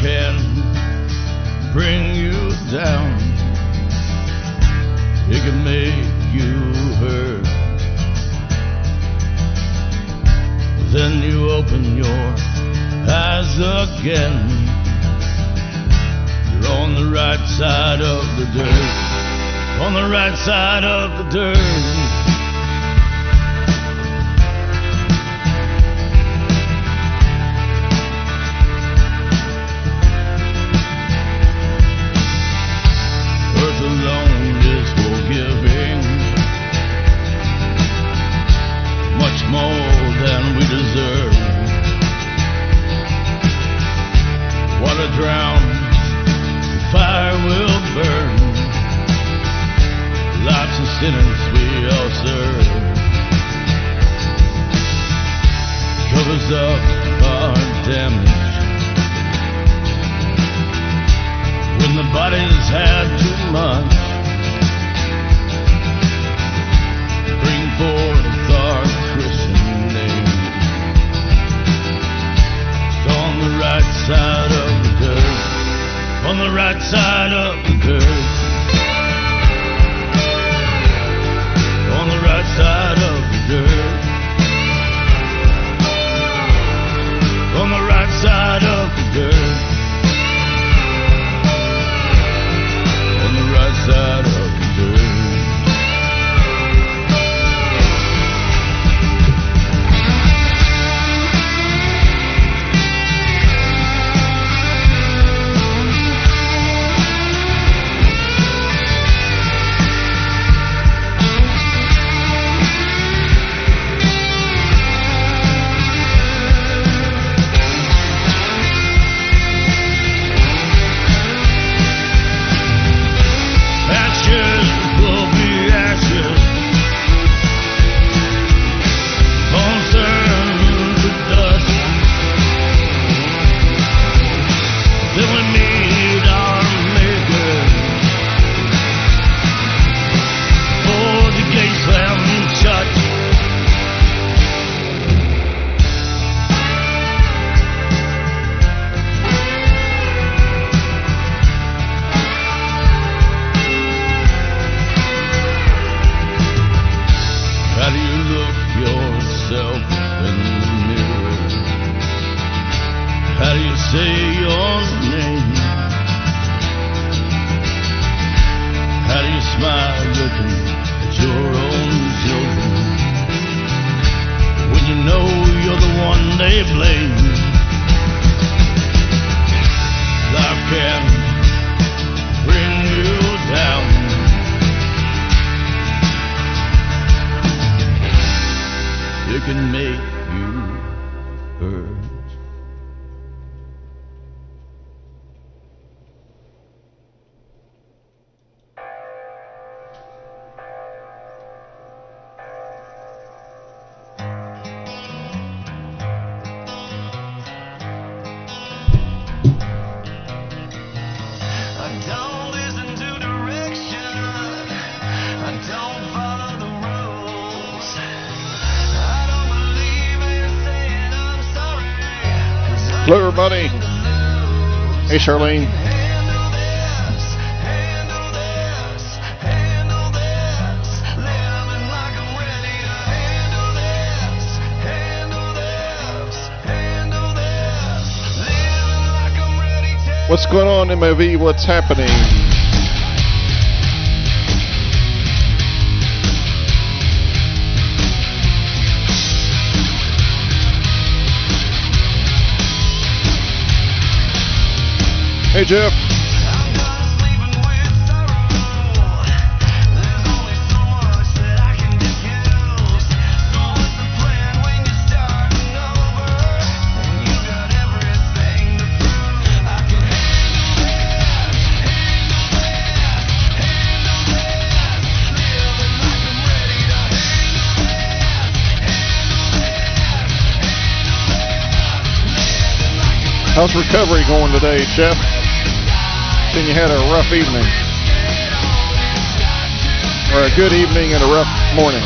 Can bring you down. It can make you hurt. Then you open your eyes again. You're on the right side of the dirt. On the right side of the dirt. Alone is forgiving, much more than we deserve. Water drowns, fire will burn. Life's a sentence we all serve. Covers up our damage. When the body's had too much, bring forth our Christian name. It's on the right side of the dirt. On the right side of the dirt. On the right side of the dirt. On the right side of the dirt. Right side of the dirt. Hello, everybody. Hey, Charlene. What's going on, MOV? What's happening? Hey, Jeff. How's recovery going today, Jeff? Then you had a rough evening. Or a good evening and a rough morning.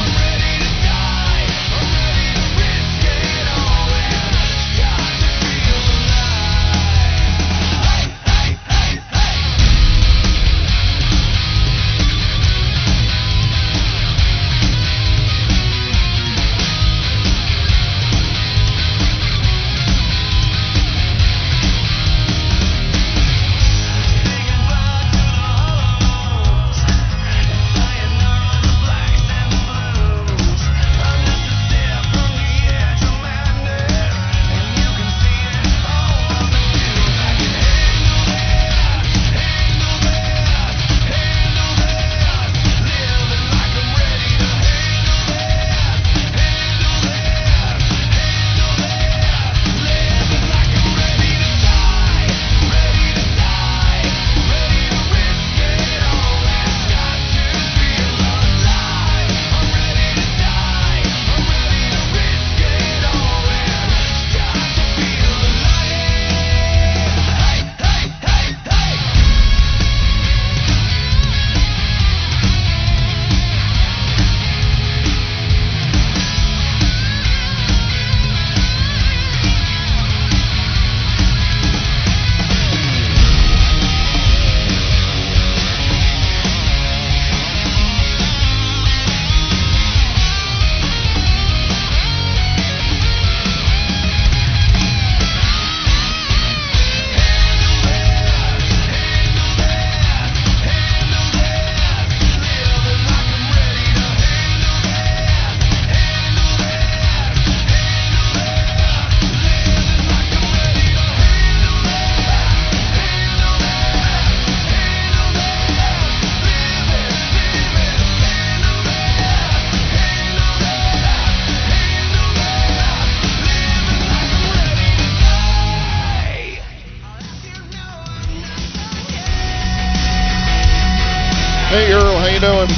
Hey Earl, how you doing?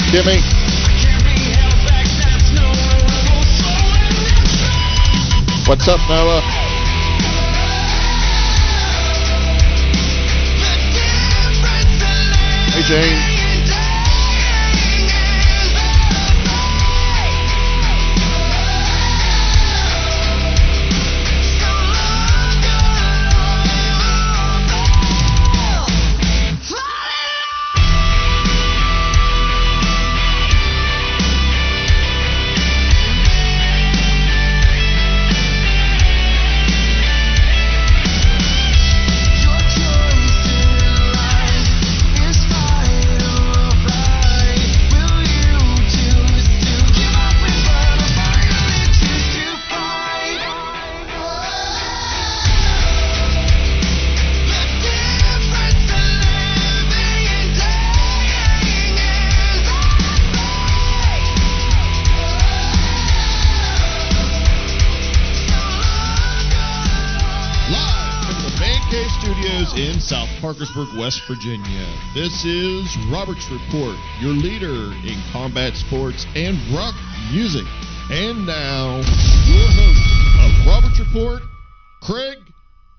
Jimmy? What's up, Noah? Hey Jane. In South Parkersburg, West Virginia. This is Robert's Report, your leader in combat sports and rock music. And now, your host of Robert's Report, Craig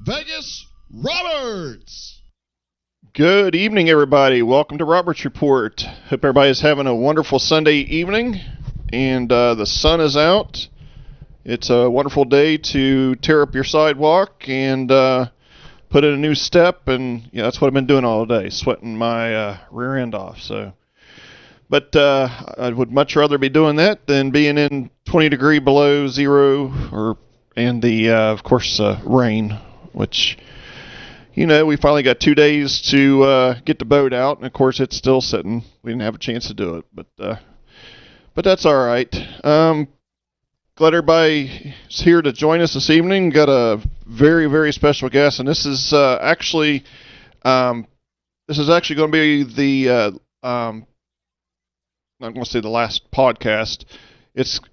Vegas Roberts. Good evening, everybody. Welcome to Robert's Report. Hope everybody's having a wonderful Sunday evening, and the sun is out. It's a wonderful day to tear up your sidewalk and put in a new step, and yeah, that's what I've been doing all day, sweating my rear end off. So, but I would much rather be doing that than being in 20 degree below zero, and the of course rain, which we finally got 2 days to get the boat out, and of course it's still sitting. We didn't have a chance to do it, but that's all right. Glad everybody is here to join us this evening. Got a very, very special guest, and this is actually going to be the I'm not going to say the last podcast.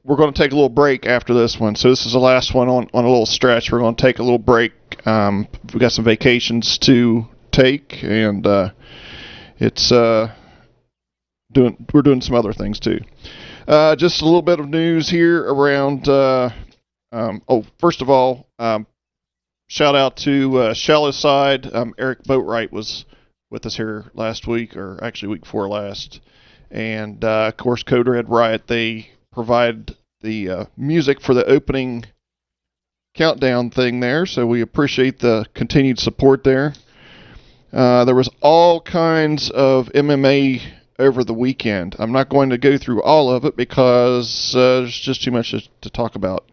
We're going to take a little break after this one, so this is the last one on a little stretch. We're going to take a little break. We got some vacations to take, and we're doing some other things too. Just a little bit of news here around. First of all, shout out to Shallow Side. Eric Boatwright was with us here last week, or actually week before last. And, of course, Code Red Riot, they provide the music for the opening countdown thing there, so we appreciate the continued support there. There was all kinds of MMA over the weekend. I'm not going to go through all of it because there's just too much to talk about.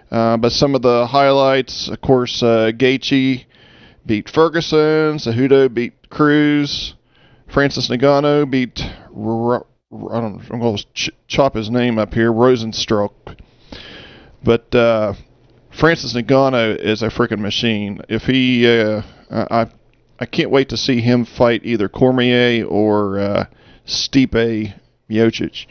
But some of the highlights, of course, Gaethje beat Ferguson, Cejudo beat Cruz, Francis Ngannou beat, I'm going to chop his name up here, Rosenstruck. But Francis Ngannou is a freaking machine. If he, I can't wait to see him fight either Cormier or Stipe Miocic.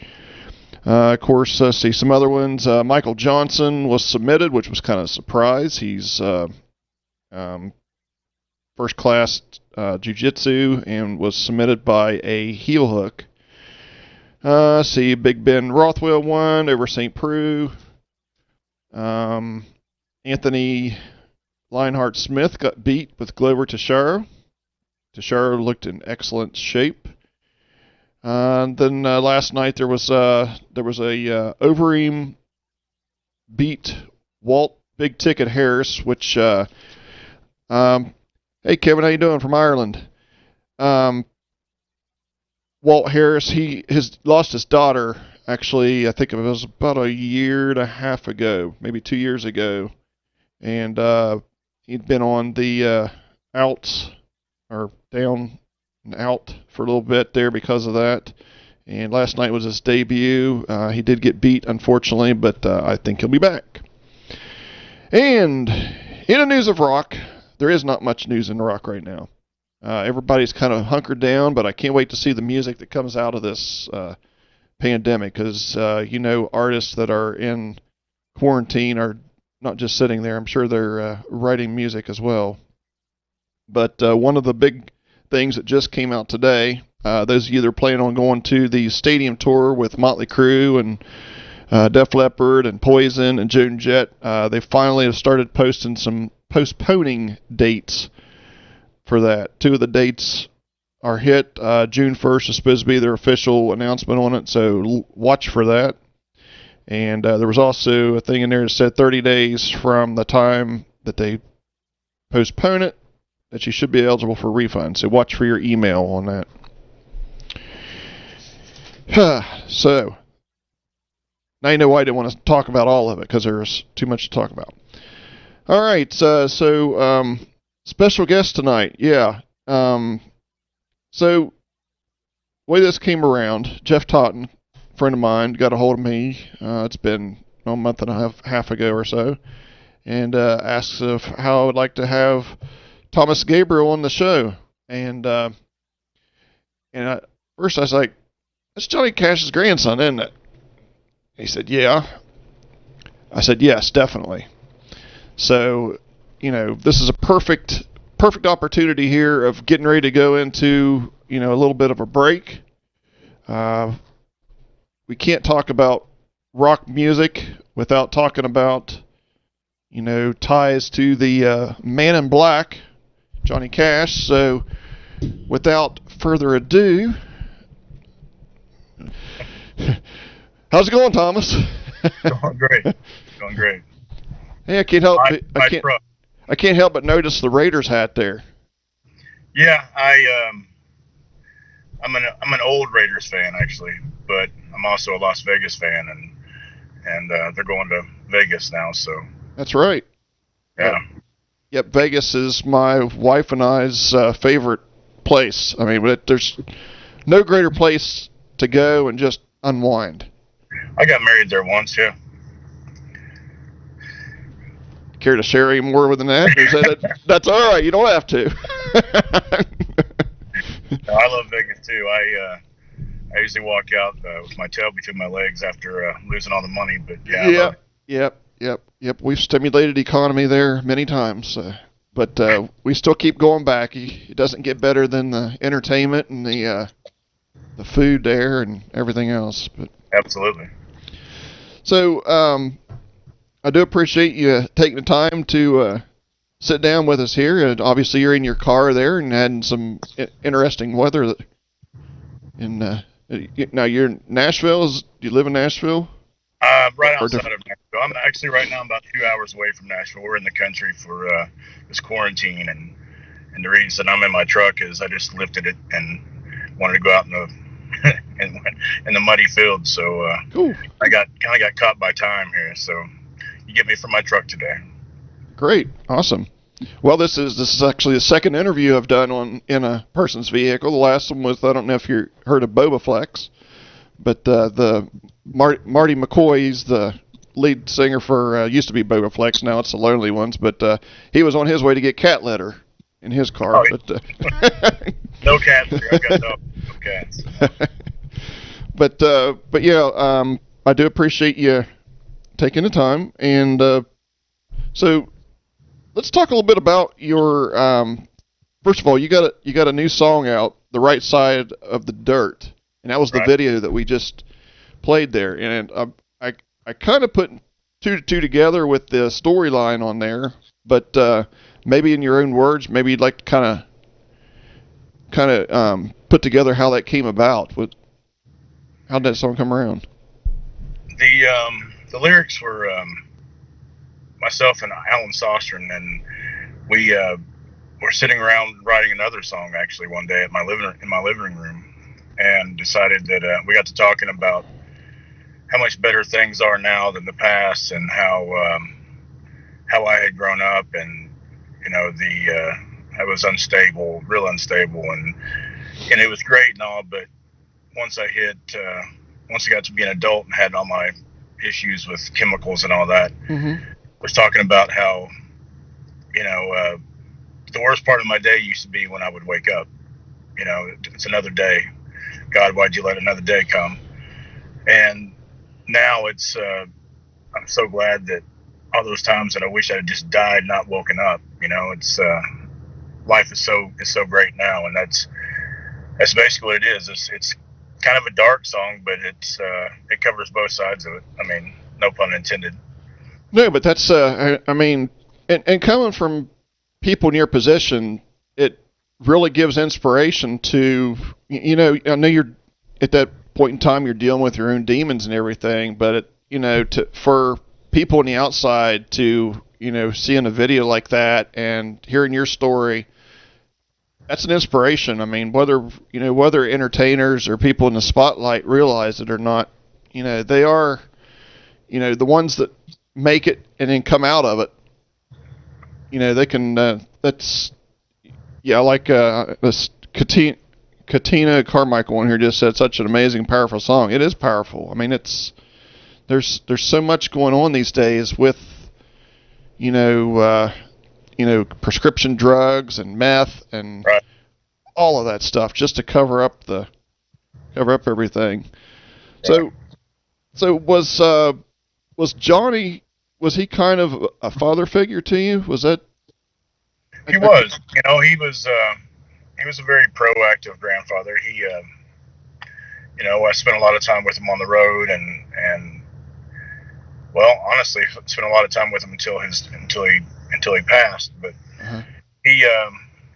Of course, see some other ones. Michael Johnson was submitted, which was kind of a surprise. He's first class jiu-jitsu and was submitted by a heel hook. See, Big Ben Rothwell won over St. Preux. Anthony Lionheart Smith got beat with Glover Teixeira. Teixeira looked in excellent shape. Then last night there was a Overeem beat Walt Big Ticket Harris, which hey Kevin, how you doing from Ireland? Walt Harris, he lost his daughter. Actually, I think it was about a year and a half ago, maybe 2 years ago, and he'd been on the outs or down and out for a little bit there because of that. And last night was his debut. He did get beat, unfortunately, but I think he'll be back. And in the news of rock, there is not much news in rock right now. Everybody's kind of hunkered down, but I can't wait to see the music that comes out of this pandemic, because artists that are in quarantine are not just sitting there. I'm sure they're writing music as well. But one of the big things that just came out today, those of you that are planning on going to the stadium tour with Motley Crue and Def Leppard and Poison and Joan Jett, they finally have started postponing dates for that. Two of the dates are hit. June 1st is supposed to be their official announcement on it, so watch for that. And there was also a thing in there that said 30 days from the time that they postpone it, that you should be eligible for a refund. So watch for your email on that. So, now you know why I didn't want to talk about all of it, because there's too much to talk about. All right, so special guest tonight, yeah. So, the way this came around, Jeff Totten, a friend of mine, got a hold of me. It's been a month and a half ago or so, and asked if how I would like to have Thomas Gabriel on the show. And first I was like, that's Johnny Cash's grandson, isn't it? He said, yeah. I said, yes, definitely. So, this is a perfect opportunity here of getting ready to go into, a little bit of a break. We can't talk about rock music without talking about, ties to the Man in Black, Johnny Cash. So, without further ado, how's it going, Thomas? Going great. Going great. Hey, I can't help but notice the Raiders hat there. Yeah, I'm an old Raiders fan actually, but I'm also a Las Vegas fan, and they're going to Vegas now, so. That's right. Yeah. Yep, Vegas is my wife and I's favorite place. I mean, there's no greater place to go and just unwind. I got married there once, yeah. Care to share any more than that? That's all right. You don't have to. No, I love Vegas too. I usually walk out with my tail between my legs after losing all the money, but yeah. Yep. We've stimulated the economy there many times, but we still keep going back. It doesn't get better than the entertainment and the food there and everything else. But absolutely. So I do appreciate you taking the time to sit down with us here. And obviously, you're in your car there and had some interesting weather. Now you're in Nashville. Do you live in Nashville? Right outside of Nashville. I'm actually right now. I'm about 2 hours away from Nashville. We're in the country for this quarantine, and the reason I'm in my truck is I just lifted it and wanted to go out in the in the muddy field. So Cool. I kind of got caught by time here. So you get me from my truck today. Great, awesome. Well, this is actually the second interview I've done in a person's vehicle. The last one was, I don't know if you heard of Boba Flex, but the Marty McCoy's the lead singer for used to be Boba Flex, now it's the Lonely Ones, but he was on his way to get cat litter in his car. Oh, yeah. But No cats here. I've got no cats. but yeah, I do appreciate you taking the time, and so let's talk a little bit about your. First of all, you got a new song out, "The Right Side of the Dirt," and that was the video that we just played there. And I kind of put two together with the storyline on there, but maybe in your own words, maybe you'd like to kind of put together how that came about. How did that song come around? The lyrics were myself and Alan Sostron, and we were sitting around writing another song actually one day in my living room, and decided that we got to talking about how much better things are now than the past, and how I had grown up, and I was unstable, real unstable, and it was great and all, but once I got to be an adult and had all my issues with chemicals and all that, was talking about how the worst part of my day used to be when I would wake up. It's another day. God, why'd you let another day come? And now it's I'm so glad that all those times that I wish I had just died, not woken up. It's life is so great now, and that's basically what it is. It's kind of a dark song, but it covers both sides of it. I mean, no pun intended. No, but that's I mean, and coming from people in your position, it really gives inspiration to, I know you're at that point in time you're dealing with your own demons and everything, but for people on the outside to seeing a video like that and hearing your story, that's an inspiration. I mean, whether entertainers or people in the spotlight realize it or not, they are, the ones that make it and then come out of it. They can. That's like this Katina Carmichael on here just said, such an amazing, powerful song. It is powerful. I mean, there's so much going on these days with prescription drugs and meth and all of that stuff just to cover up everything. Right. So was Johnny, was he kind of a father figure to you? Was that? He was. He was a very proactive grandfather. He I spent a lot of time with him on the road, and well, honestly, spent a lot of time with him until he passed. But he,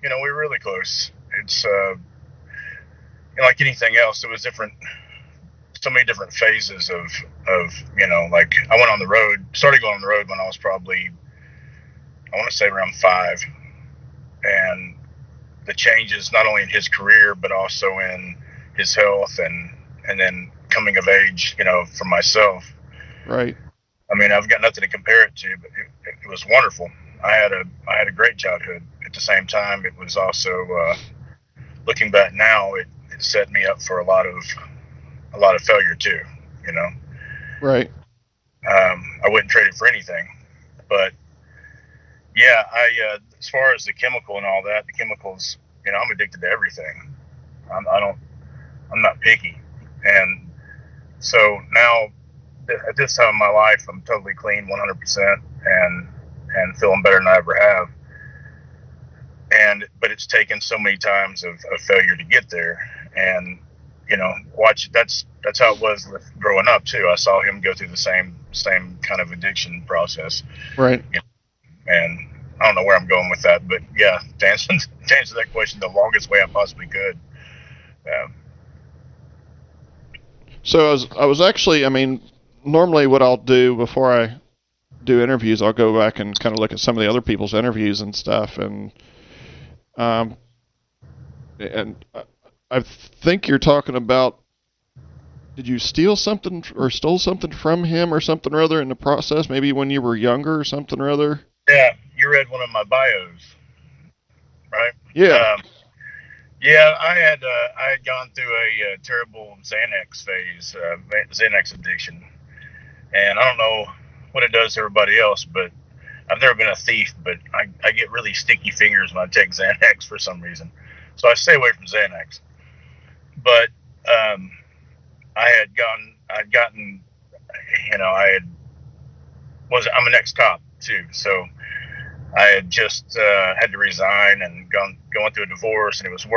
we were really close. It's like anything else, it was different. So many different phases of like I went on the road, started going on the road when I was probably, I want to say around 5, and the changes not only in his career but also in his health and then coming of age, for myself. Right. I mean, I've got nothing to compare it to, but it was wonderful. I had a great childhood. At the same time, it was also looking back now, it set me up for a lot of failure too. Right. I wouldn't trade it for anything, but yeah, as far as the chemical and all that, the chemicals, I'm addicted to everything. I'm not picky, and so now at this time in my life, I'm totally clean, 100%, and feeling better than I ever have. But it's taken so many times of failure to get there, and that's how it was with growing up too. I saw him go through the same kind of addiction process. Right. And I don't know where I'm going with that, but yeah, to answer that question the longest way I possibly could. Um, So I was actually, I mean, normally what I'll do before I do interviews, I'll go back and kind of look at some of the other people's interviews and stuff, um, and I think you're talking about. Did you steal something or stole something from him or something or other in the process? Maybe when you were younger or something or other. yeah, you read one of my bios, right? Yeah. Yeah, I had gone through a terrible Xanax phase, Xanax addiction, and I don't know what it does to everybody else, but I've never been a thief, but I get really sticky fingers when I take Xanax for some reason, so I stay away from Xanax. But um, I'd gotten, you know, I'm an ex-cop too, so I had just had to resign and going through a divorce, and it was the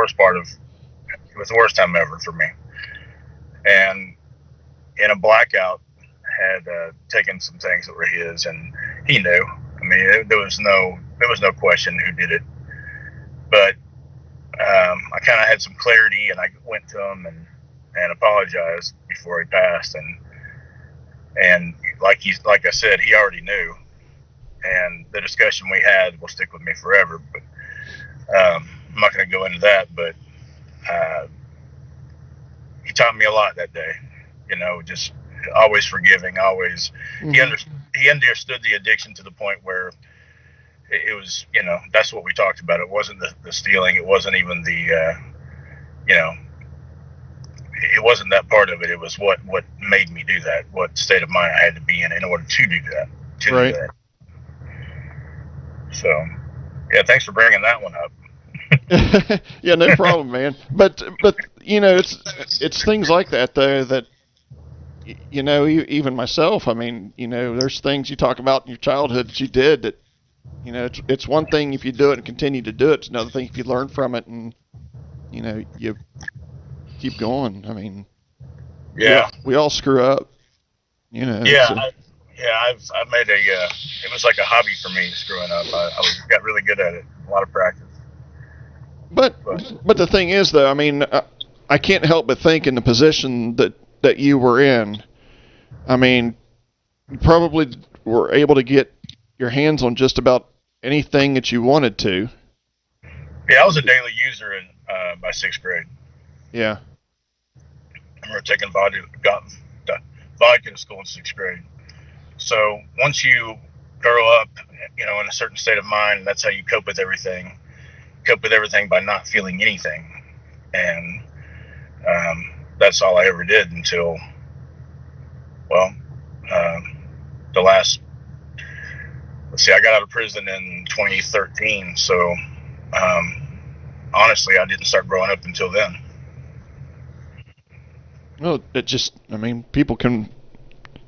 worst time ever for me. And in a blackout, had taken some things that were his, and he knew. I mean, there was no question who did it. But I kind of had some clarity, and I went to him and apologized before he passed, and like I said, he already knew, and the discussion we had will stick with me forever. But I'm not going to go into that, but uh, he taught me a lot that day. You know, just always forgiving, always. Mm-hmm. He understood the addiction to the point where it was, you know, that's what we talked about. It wasn't the stealing. It wasn't even the, you know, it wasn't that part of it. It was what made me do that, what state of mind I had to be in order to do that. Right. Do that. So, yeah, thanks for bringing that one up. Yeah, no problem, man. But you know, it's things like that though that you know, even myself. I mean, you know, there's things you talk about in your childhood that you did that, you know, it's one thing if you do it and continue to do it. It's another thing if you learn from it and, you know, you keep going. I mean, Yeah, we all screw up. You know. yeah, I've made it was like a hobby for me screwing up. Got really good at it. A lot of practice. But the thing is, though, I mean, I can't help but think in the position that you were in. I mean, you probably were able to get your hands on just about anything that you wanted to. Yeah, I was a daily user in by sixth grade. Yeah. I remember taking vodka to school in sixth grade. So once you grow up, you know, in a certain state of mind, that's how you cope with everything. Cope with everything by not feeling anything, and that's all I ever did until, well, the last. Let's see, I got out of prison in 2013, so honestly, I didn't start growing up until then. Well, it just, I mean,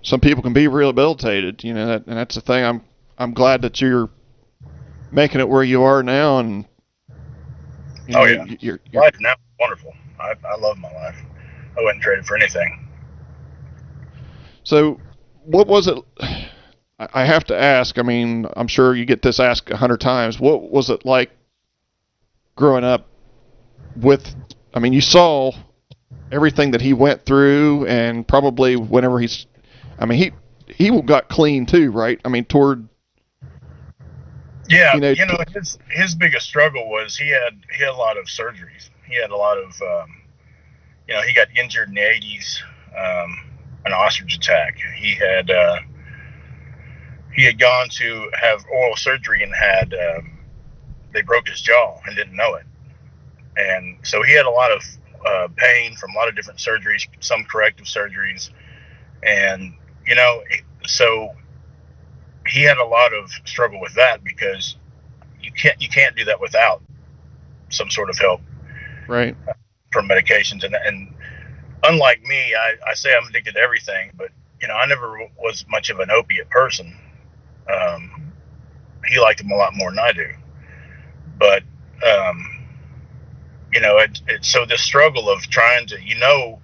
some people can be rehabilitated, you know, and that's the thing. I'm glad that you're making it where you are now, and you know, yeah, you're life now is wonderful. I love my life. I wouldn't trade it for anything. So, what was it? I have to ask. I mean, I'm sure you get this asked 100 times. What was it like growing up with? I mean, you saw everything that he went through, and probably whenever he's. I mean, he got clean too, right? I mean, toward. Yeah, you know, his biggest struggle was he had a lot of surgeries. He had a lot of, you know, he got injured in the 80s, an ostrich attack. He had gone to have oral surgery and had they broke his jaw and didn't know it, and so he had a lot of pain from a lot of different surgeries, some corrective surgeries, and you know, so he had a lot of struggle with that because you can't do that without some sort of help, right, from medications. And unlike me, I say I'm addicted to everything, but you know, I never was much of an opiate person. He liked them a lot more than I do, but you know, so this struggle of trying to, you know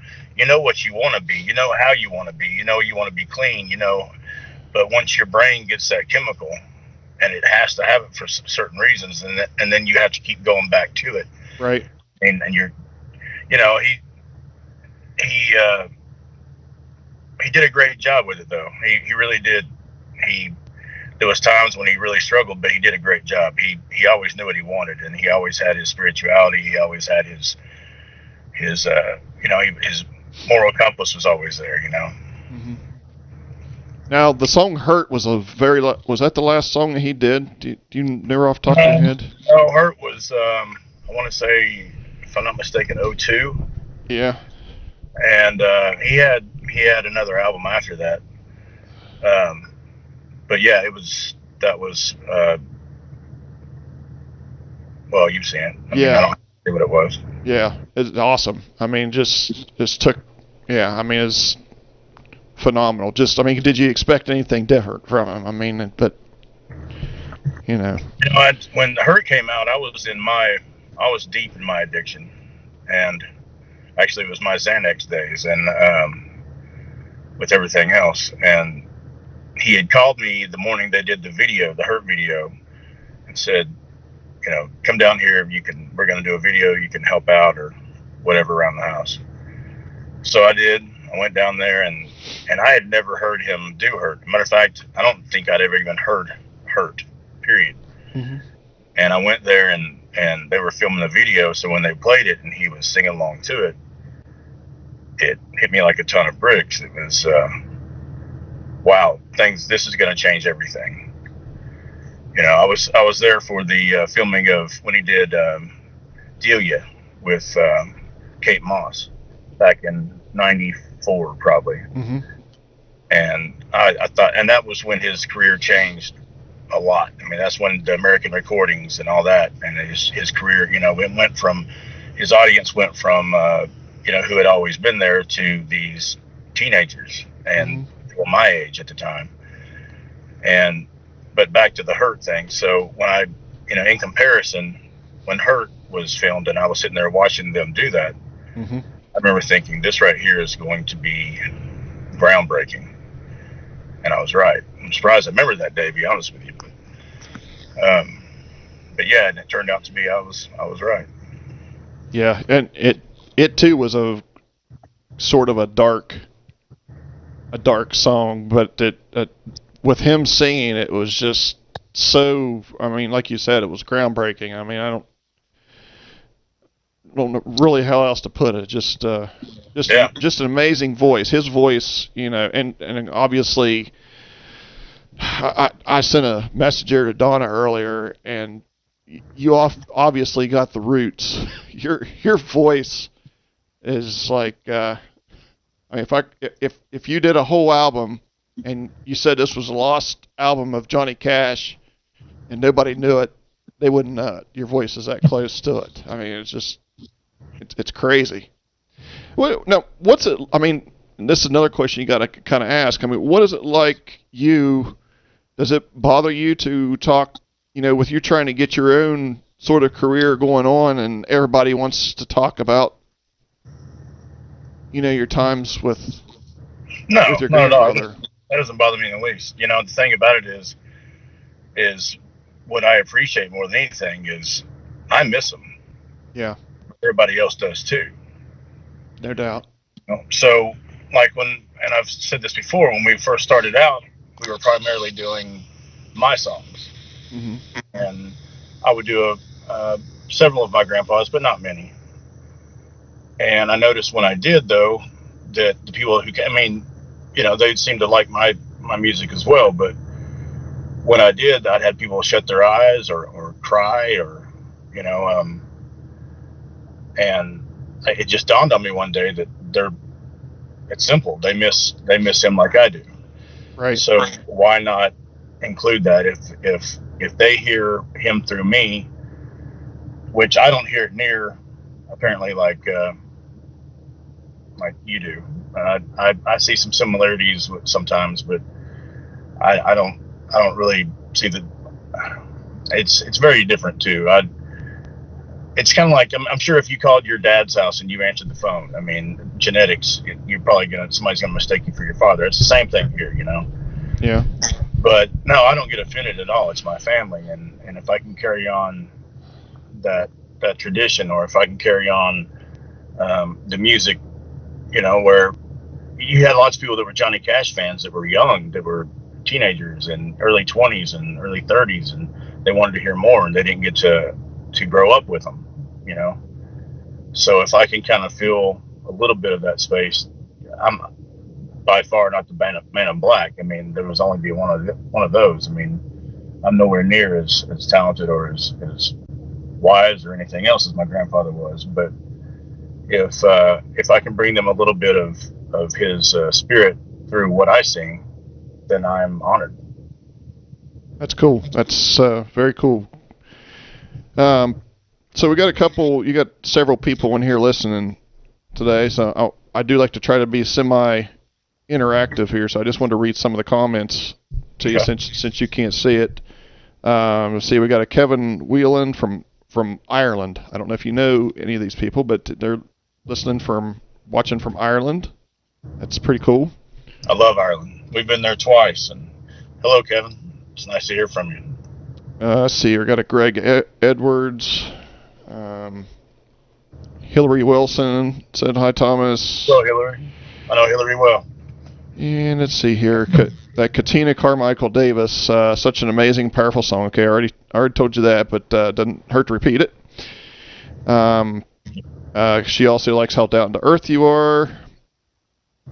what you want to be, you know how you want to be, you know you want to be clean, you know, but once your brain gets that chemical, and it has to have it for some certain reasons, and then you have to keep going back to it. Right. And you're, you know, he did a great job with it, though. He really did. There was times when he really struggled, but he did a great job. He always knew what he wanted, and he always had his spirituality. He always had his his moral compass was always there. Mm-hmm. Now, the song "Hurt" was was that the last song that he did? Do you know off the top of your head? No, "Hurt" was I want to say, if I'm not mistaken, 2002. Yeah. And he had another album after that. But yeah, that was well, you've seen it. I mean, I don't know what it was. Yeah, it's awesome. I mean, just took. Yeah, I mean, it's phenomenal. Just, I mean, did you expect anything different from him? I mean, but when the Hurt came out, I was deep in my addiction, and actually it was my Xanax days, and with everything else. And he had called me the morning they did the Hurt video, and said, come down here. We're going to do a video. You can help out or whatever around the house. So I did. I went down there, and I had never heard him do Hurt. Matter of fact, I don't think I'd ever even heard Hurt, period. Mm-hmm. And I went there, and they were filming the video. So when they played it and he was singing along to it, it hit me like a ton of bricks. It was, wow, this is going to change everything. I was there for the filming of when he did Delia with Kate Moss back in '94, probably. Mm-hmm. And I thought, and that was when his career changed a lot. I mean, that's when the American Recordings and all that, and his career, it went from, his audience went from, who had always been there to these teenagers and people my age at the time. But back to the Hurt thing. So when I, in comparison, when Hurt was filmed and I was sitting there watching them do that, mm-hmm. I remember thinking, this right here is going to be groundbreaking. And I was right. I'm surprised I remember that day, to be honest with you. But yeah, and it turned out to be I was right. Yeah, and it too was a sort of a dark song, but with him singing, it was just so. I mean, like you said, it was groundbreaking. I mean, I don't know really how else to put it. Just an amazing voice. His voice, and obviously, I sent a message here to Donna earlier, and you obviously got the roots. Your voice is like. I mean, if you did a whole album and you said this was a lost album of Johnny Cash and nobody knew it, they wouldn't know it. Your voice is that close to it. I mean, it's crazy. Well, now, what's it, I mean, and this is another question you got to kind of ask. I mean, what is it like does it bother you to talk, with you trying to get your own sort of career going on and everybody wants to talk about, your times with your grandfather? That doesn't bother me in the least. The thing about it is what I appreciate more than anything is I miss him. Yeah. Everybody else does too. No doubt. So, like and I've said this before, when we first started out, we were primarily doing my songs. Mm-hmm. And I would do several of my grandpa's, but not many. And I noticed when I did, though, that the people who, they seemed to like my music as well. But when I did, I'd had people shut their eyes or cry or, and it just dawned on me one day that it's simple. They miss him like I do. Right. So why not include that if they hear him through me, which I don't hear it near, apparently, like you do. I see some similarities sometimes, but I don't really see that. It's very different too. It's kind of like I'm sure if you called your dad's house and you answered the phone, I mean, genetics, you're probably somebody's gonna mistake you for your father. It's the same thing here, Yeah. But no, I don't get offended at all. It's my family, and if I can carry on that tradition, or if I can carry on the music, where you had lots of people that were Johnny Cash fans that were young, that were teenagers and early 20s and early 30s, and they wanted to hear more, and they didn't get to grow up with them, you know. So if I can kind of fill a little bit of that space, I'm by far not the man in black. I mean, there was only be one of those. I mean, I'm nowhere near as talented or as wise or anything else as my grandfather was. But if I can bring them a little bit of his spirit through what I sing, then I'm honored. That's cool. That's very cool. So we got you got several people in here listening today. So I do like to try to be semi-interactive here. So I just wanted to read some of the comments to you since you can't see it. Let's see, we got a Kevin Whelan from Ireland. I don't know if you know any of these people, but they're watching from Ireland. That's pretty cool. I love Ireland. We've been there twice. And hello, Kevin. It's nice to hear from you. Let's see, we got a Greg Edwards. Hillary Wilson said hi, Thomas. Hello, Hillary. I know Hillary well. And let's see here, that Katina Carmichael Davis, such an amazing, powerful song. Okay, I already told you that, but doesn't hurt to repeat it. She also likes how down to earth you are.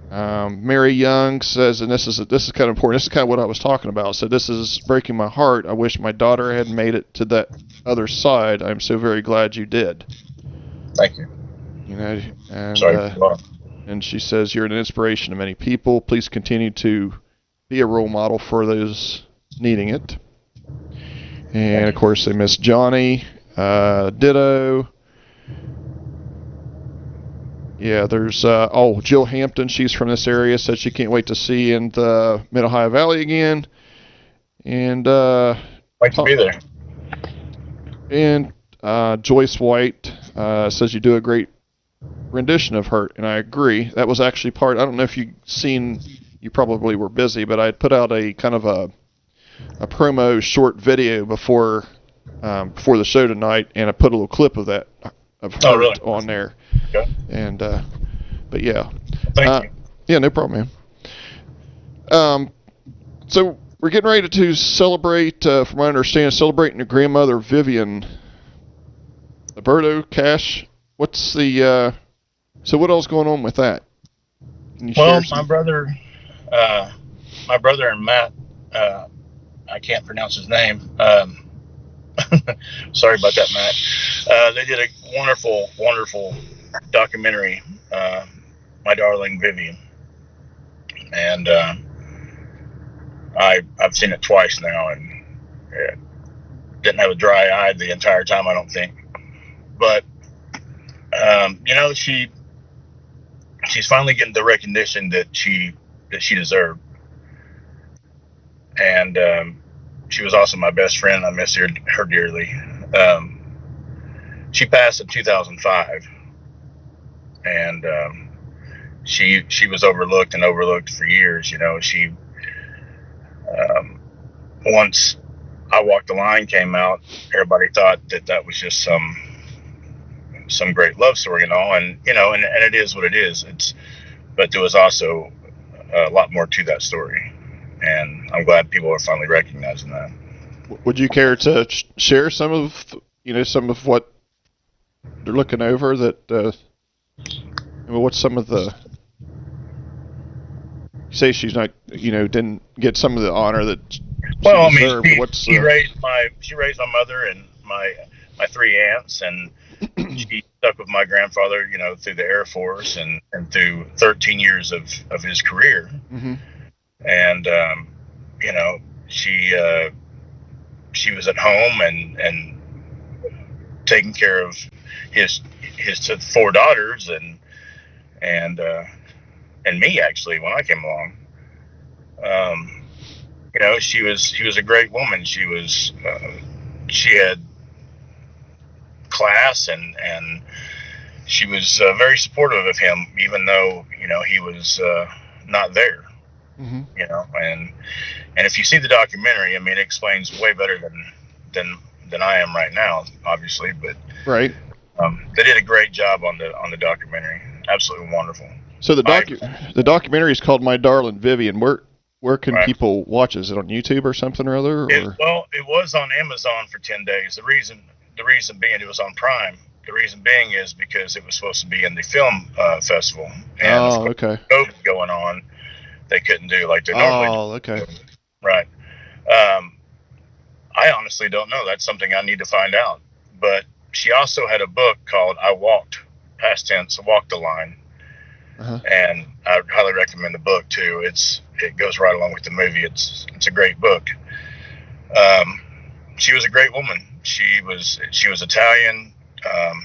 Mary Young says, and this is kind of important. This is kind of what I was talking about. So this is breaking my heart. I wish my daughter had made it to that other side. I'm so very glad you did. Thank you. And sorry. And she says, you're an inspiration to many people. Please continue to be a role model for those needing it. And of course, they miss Johnny. Ditto. Yeah, there's Jill Hampton. She's from this area. Said she can't wait to see in the Mid-Ohio Valley again. And like to be there. And Joyce White says you do a great rendition of Hurt, and I agree. That was actually part. I don't know if you probably were busy, but I had put out a kind of a promo short video before the show tonight, and I put a little clip of that of Hurt on there. Okay. And but yeah. Thank you. Yeah, no problem, man. So we're getting ready to celebrate, from my understanding, celebrating your grandmother Vivian. Alberto Cash. What's the so what else going on with that? Well, my brother and Matt, I can't pronounce his name. Sorry about that, Matt. They did a wonderful, wonderful documentary, My Darling Vivian, and I've seen it twice now, and didn't have a dry eye the entire time, I don't think. But she's finally getting the recognition that she deserved, and she was also my best friend. I miss her dearly. She passed in 2005, and she was overlooked for years. She once I Walk the Line came out, everybody thought that was just some great love story and all, and it is what it is. But there was also a lot more to that story, and I'm glad people are finally recognizing that. Would you care to share some of what they're looking over? What's some of the? You say she's not, didn't get some of the honor that she deserved. She raised my mother and my three aunts, and she stuck with my grandfather, through the Air Force and through 13 years of his career. Mm-hmm. And she was at home and taking care of his 4 daughters and me, actually, when I came along. She was a great woman. She had class, and she was very supportive of him, even though he was not there. Mm-hmm. You know, and if you see the documentary, I mean, it explains way better than I am right now, obviously, but Right. they did a great job on the documentary. Absolutely wonderful. So the documentary is called My Darling Vivian. Where can Right. people watch? Is it on YouTube or something or other? Or It was on Amazon for 10 days. The reason being it was on Prime. The reason being is because it was supposed to be in the film festival, and of course, okay. COVID going on, they couldn't do like they normally Oh, okay. do. Right. Um, I honestly don't know. That's something I need to find out. But she also had a book called "I Walked," past tense, "Walked the Line," Uh-huh. and I highly recommend the book too. It goes right along with the movie. It's a great book. Um, she was a great woman. She was Italian. Um,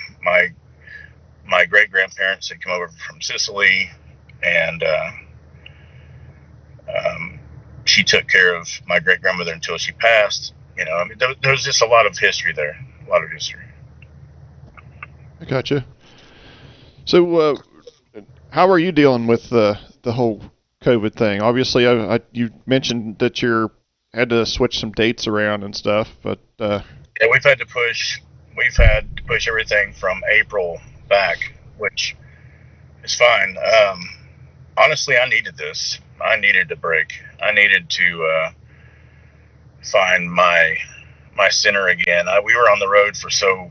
my great grandparents had come over from Sicily, and um, she took care of my great grandmother until she passed. You know, I mean, there was just a lot of history there, a lot of history. I gotcha. So, how are you dealing with the whole COVID thing? Obviously, you mentioned that you had to switch some dates around and stuff, but Yeah, we've had to push everything from April back, which is fine. Honestly, I needed this. I needed a break. I needed to find my center again. We were on the road for so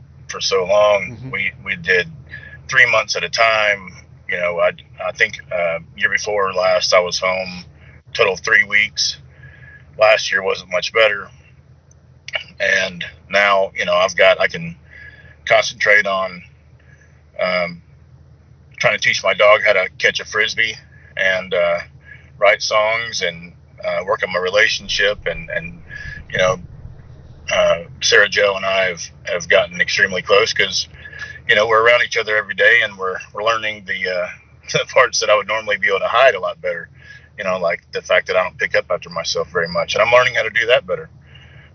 long. mm-hmm. We did 3 months at a time. You know, I think year before last I was home total of 3 weeks. Last year wasn't much better, and now you know I can concentrate on um, trying to teach my dog how to catch a frisbee and write songs and work on my relationship and you know Sarah Joe and I have gotten extremely close because you know we're around each other every day and we're learning the parts that I would normally be able to hide a lot better. You know, like the fact that I don't pick up after myself very much, and I'm learning how to do that better.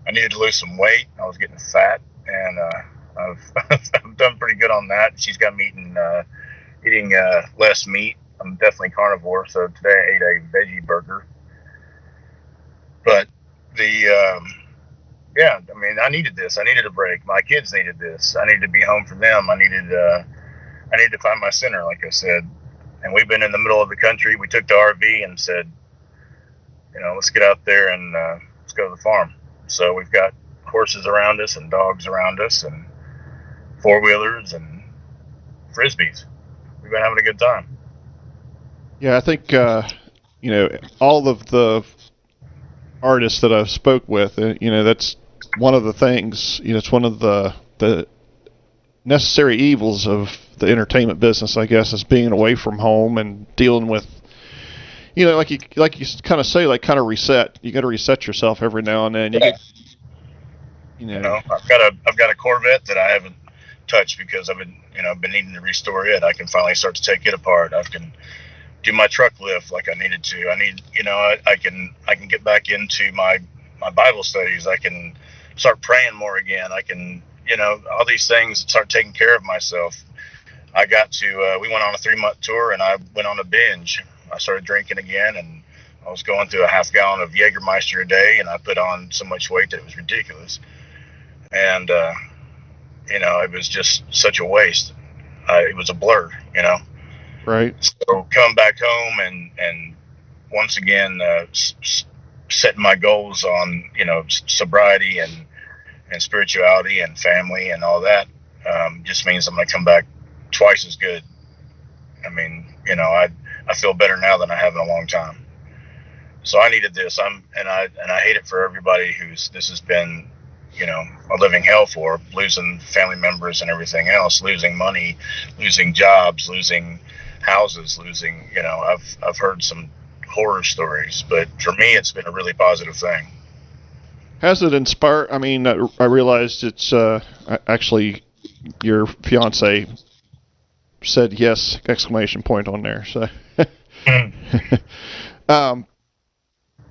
I needed to lose some weight. I was getting fat, and I've done pretty good on that. She's got me eating less meat. I'm definitely carnivore, so today I ate a veggie burger. But the yeah, I mean, I needed this. I needed a break. My kids needed this. I needed to be home for them. I needed to find my center, like I said. And we've been in the middle of the country. We took the RV and said, you know, let's get out there and let's go to the farm. So we've got horses around us and dogs around us and four wheelers and frisbees. We've been having a good time. Yeah, I think you know, all of the artists that I've spoke with, you know, that's one of the things. You know, it's one of the necessary evils of the entertainment business, I guess, is being away from home and dealing with, you know, like you kind of say, like kind of reset. You got to reset yourself every now and then. You know, I've got a Corvette that I haven't touched because I've been needing to restore it. I can finally start to take it apart. I can do my truck lift like I needed to. I can get back into my Bible studies. I can start praying more again. I can, all these things, start taking care of myself. I got to, we went on a 3-month tour and I went on a binge. I started drinking again and I was going through a half gallon of Jägermeister a day and I put on so much weight that it was ridiculous. And, it was just such a waste. It was a blur, right? So come back home and once again, setting my goals on, sobriety and spirituality and family and all that, just means I'm going to come back twice as good. I mean, I feel better now than I have in a long time. So I needed this. I hate it for everybody this has been, a living hell for, losing family members and everything else, losing money, losing jobs, losing houses, losing, I've heard some horror stories, but for me, it's been a really positive thing. Has it inspired? I mean, I realized it's actually your fiance said yes! Exclamation point on there. So,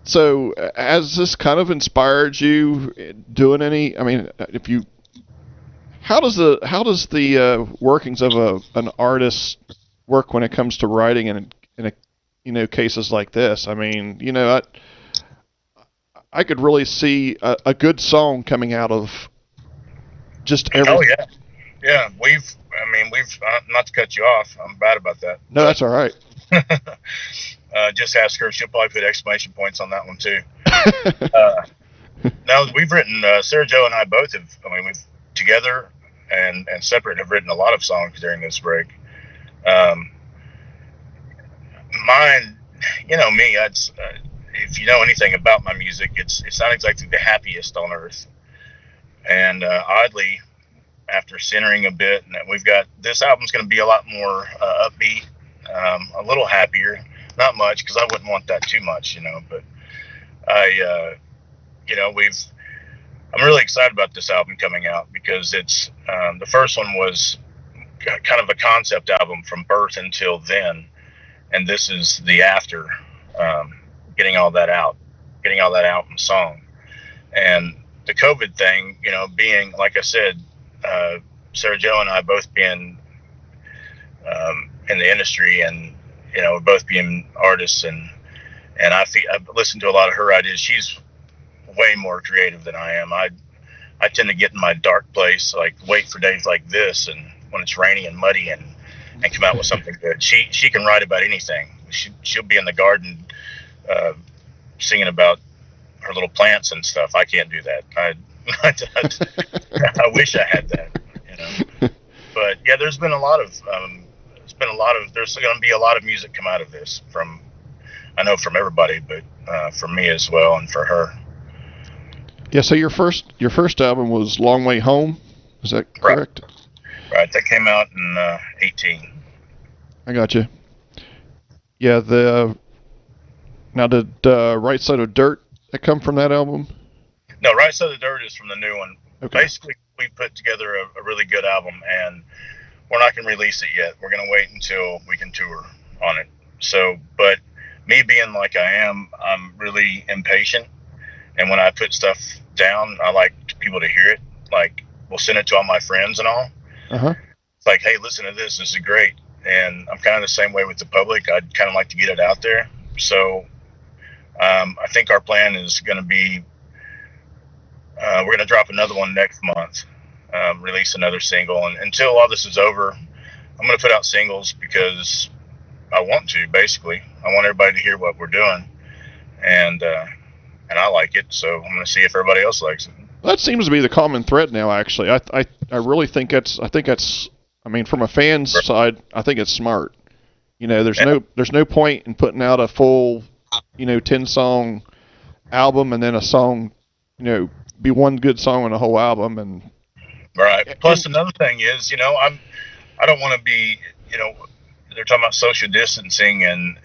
so has this kind of inspired you doing any? I mean, how does the workings of an artist work when it comes to writing and cases like this. I mean, I could really see a good song coming out of just Oh everything. yeah, yeah. We've not to cut you off. I'm bad about that. No, that's all right. Just ask her. She'll probably put exclamation points on that one too. No, we've written. Sarah Jo and I both have. We've together and separate have written a lot of songs during this break. Um, Mine, me. If you know anything about my music, it's not exactly the happiest on earth. And oddly, after centering a bit, and we've got this album's going to be a lot more upbeat, a little happier. Not much, because I wouldn't want that too much, But we've. I'm really excited about this album coming out because it's the first one was kind of a concept album from birth until then, and this is the after, getting all that out in song. And the COVID thing, being like I said, Sarah Jo and I both being in the industry, and both being artists, and I've listened to a lot of her ideas. She's way more creative than I am. I tend to get in my dark place, like wait for days like this, and when it's rainy and muddy, and come out with something good. She can write about anything. She'll be in the garden singing about her little plants and stuff. I can't do that. I wish I had that. But yeah, there's going to be a lot of music come out of this from everybody, but from me as well, and for her. Yeah. So your first album was Long Way Home. Is that correct? Right. That came out in 18. I got you. Yeah. Now did Right Side of Dirt that come from that album? No, Right Side of Dirt is from the new one. Okay. Basically, we put together a really good album, and we're not going to release it yet. We're going to wait until we can tour on it. So, but me being like I am, I'm really impatient. And when I put stuff down, I like people to hear it. Like, we'll send it to all my friends and all. Uh-huh. It's like, hey, listen to this. This is great. And I'm kind of the same way with the public. I'd kind of like to get it out there. So I think our plan is going to be, we're going to drop another one next month, release another single. And until all this is over, I'm going to put out singles because I want to, basically. I want everybody to hear what we're doing. And I like it, so I'm going to see if everybody else likes it. That seems to be the common thread now. Actually, I really think that's. I mean, from a fan's side, I think it's smart. There's no point in putting out a full, 10-song album and then a song, be one good song on a whole album. And right. Plus, another thing is, I don't want to be, they're talking about social distancing and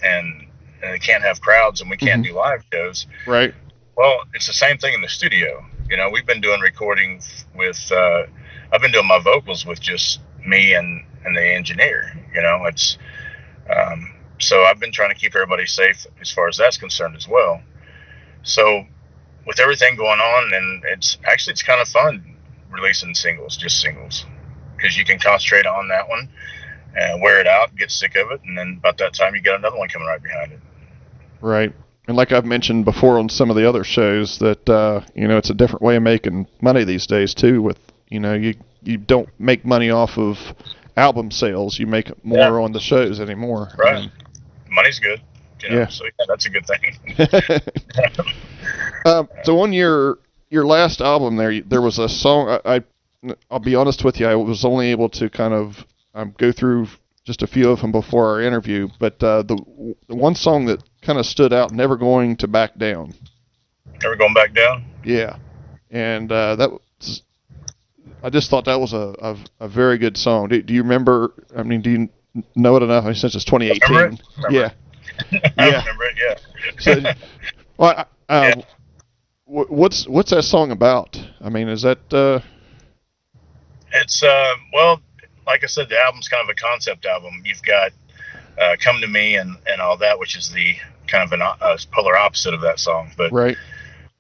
they can't have crowds and we can't do live shows. Right. Well, it's the same thing in the studio. We've been doing recording with, I've been doing my vocals with just me and the engineer. It's, so I've been trying to keep everybody safe as far as that's concerned as well. So with everything going on, and it's kind of fun releasing just singles, because you can concentrate on that one and wear it out, get sick of it, and then about that time you get another one coming right behind it. Right. And like I've mentioned before on some of the other shows, that it's a different way of making money these days too. With you don't make money off of album sales; you make more on the shows anymore. Right. Money's good. Yeah. So yeah, that's a good thing. So on your last album, there was a song. I'll be honest with you, I was only able to kind of go through just a few of them before our interview, but the one song that kind of stood out, Never Going to Back Down. Never Going Back Down? Yeah. And I just thought that was a very good song. Do you remember, do you know it enough since it's 2018? Remember it? Yeah. I remember it, yeah. So, what's that song about? Is that... It's, like I said, the album's kind of a concept album. You've got Come to Me and all that, which is the kind of a polar opposite of that song. But right.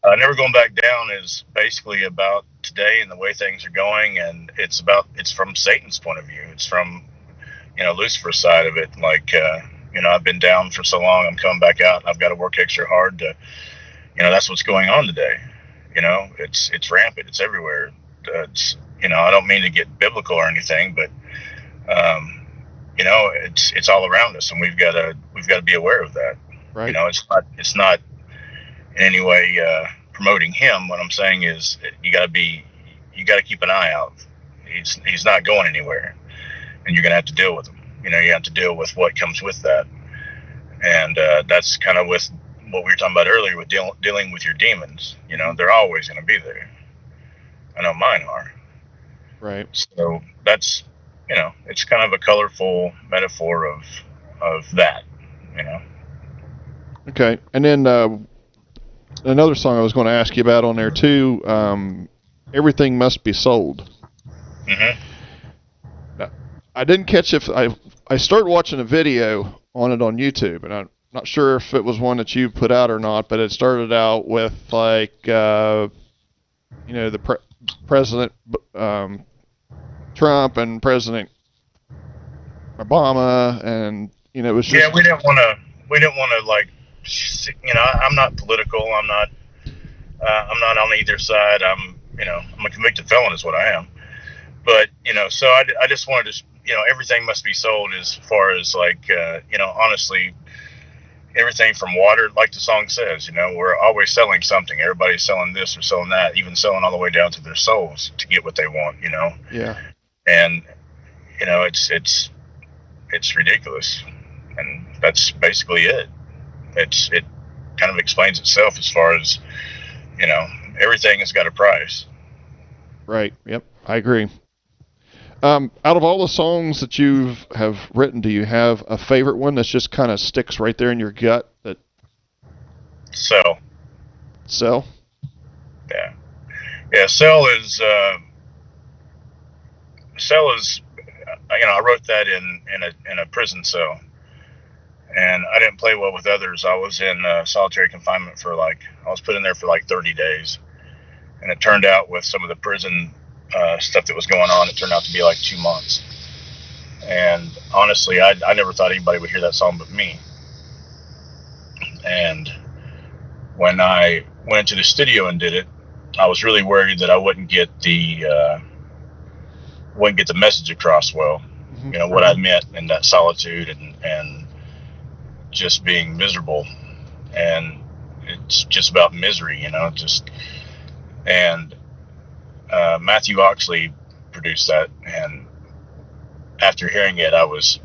Never Going Back Down is basically about today and the way things are going, and it's from Satan's point of view. It's from Lucifer's side of it. Like I've been down for so long. I'm coming back out, and I've got to work extra hard to, that's what's going on today. It's rampant. It's everywhere. I don't mean to get biblical or anything, but it's all around us, and we've got to be aware of that. Right. It's not in any way promoting him. What I'm saying is you got to keep an eye out. He's not going anywhere, and you're going to have to deal with him. You have to deal with what comes with that, and that's kind of with what we were talking about earlier with dealing with your demons. They're always going to be there. I know mine are. Right. So that's, it's kind of a colorful metaphor of that. Okay, and then another song I was going to ask you about on there too. Everything Must Be Sold. Mm-hmm. I didn't catch if I started watching a video on it on YouTube, and I'm not sure if it was one that you put out or not, but it started out with like the President Trump and President Obama, and it was just we didn't want to like, I'm not political. I'm not on either side. I'm a convicted felon is what I am. But so I just wanted to, everything must be sold as far as like, honestly, everything from water, like the song says, we're always selling something. Everybody's selling this or selling that, even selling all the way down to their souls to get what they want, Yeah. And it's ridiculous, and that's basically it. It kind of explains itself as far as, everything has got a price. Right. Yep. I agree. Out of all the songs that you have written, do you have a favorite one that's just kind of sticks right there in your gut? Cell. Yeah. Cell is. I wrote that in a prison cell, and I didn't play well with others. I was in solitary confinement I was put in there for like 30 days, and it turned out with some of the prison stuff that was going on, it turned out to be like 2 months. And honestly, I never thought anybody would hear that song but me. And when I went into the studio and did it, I was really worried that I wouldn't get the message across well. What I meant in that solitude and just being miserable, and it's just about misery, and Matthew Oxley produced that, and after hearing it, it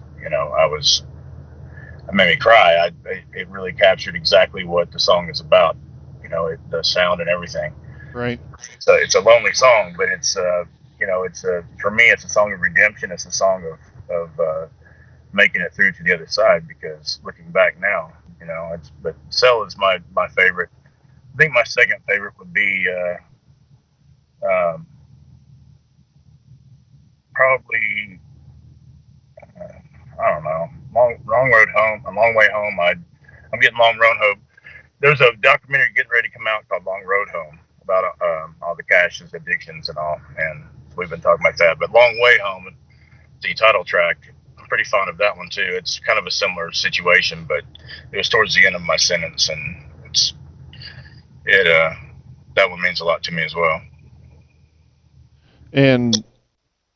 made me cry. It really captured exactly what the song is about, the sound and everything. Right. So it's a lonely song, but it's for me, it's a song of redemption. It's a song of making it through to the other side, because looking back now, but Cell is my favorite. I think my second favorite would be probably I don't know, long road home, a long way home. I'm getting long road home. There's a documentary getting ready to come out called Long Road Home about all the Cash's addictions and all, and we've been talking about that. But Long Way Home, the title track, I'm pretty fond of that one too. It's kind of a similar situation, but it was towards the end of my sentence, and that one means a lot to me as well. And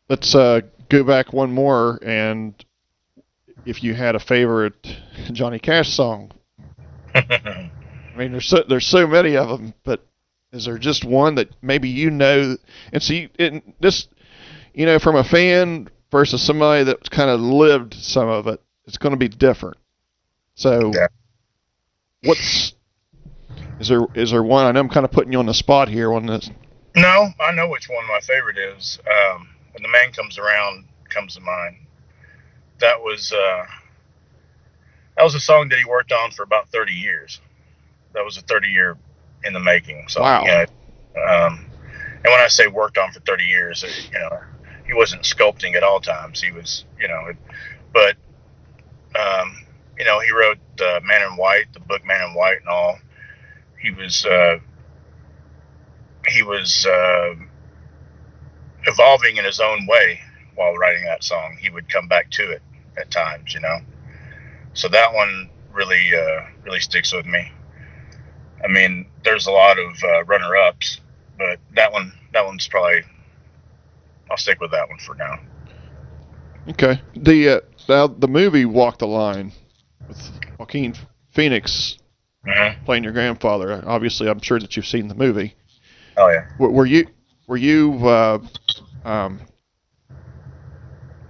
let's go back one more, and if you had a favorite Johnny Cash song. I mean, there's so many of them, but is there just one that maybe and see this, from a fan versus somebody that's kind of lived some of it, it's going to be different. So, yeah. Is there one? I know I'm kind of putting you on the spot here on this. No, I know which one my favorite is. When the Man Comes Around comes to mind. That was a song that he worked on for about 30 years. That was a 30-year in the making. So, wow. And when I say worked on for 30 years, he wasn't sculpting at all times. He was, but he wrote Man in White, the book Man in White, and all. He was evolving in his own way while writing that song. He would come back to it at times, So that one really sticks with me. I mean, there's a lot of runner-ups, but that one's probably, I'll stick with that one for now. Okay. Now the movie Walk the Line with Joaquin Phoenix Mm-hmm. playing your grandfather. Obviously, I'm sure that you've seen the movie. Oh yeah. Um,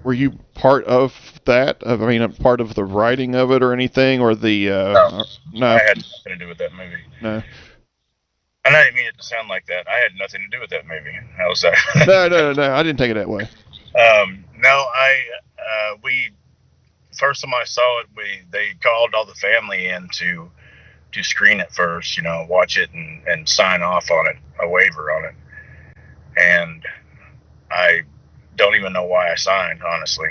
were you part of that? I mean, part of the writing of it or anything, or the No, no, I had nothing to do with that movie. no, And I didn't mean it to sound like that. I had nothing to do with that movie. How was that? no. I didn't take it that way. No, we first time I saw it, they called all the family in to screen it first, watch it and sign off on it, a waiver on it. And I don't even know why I signed, honestly.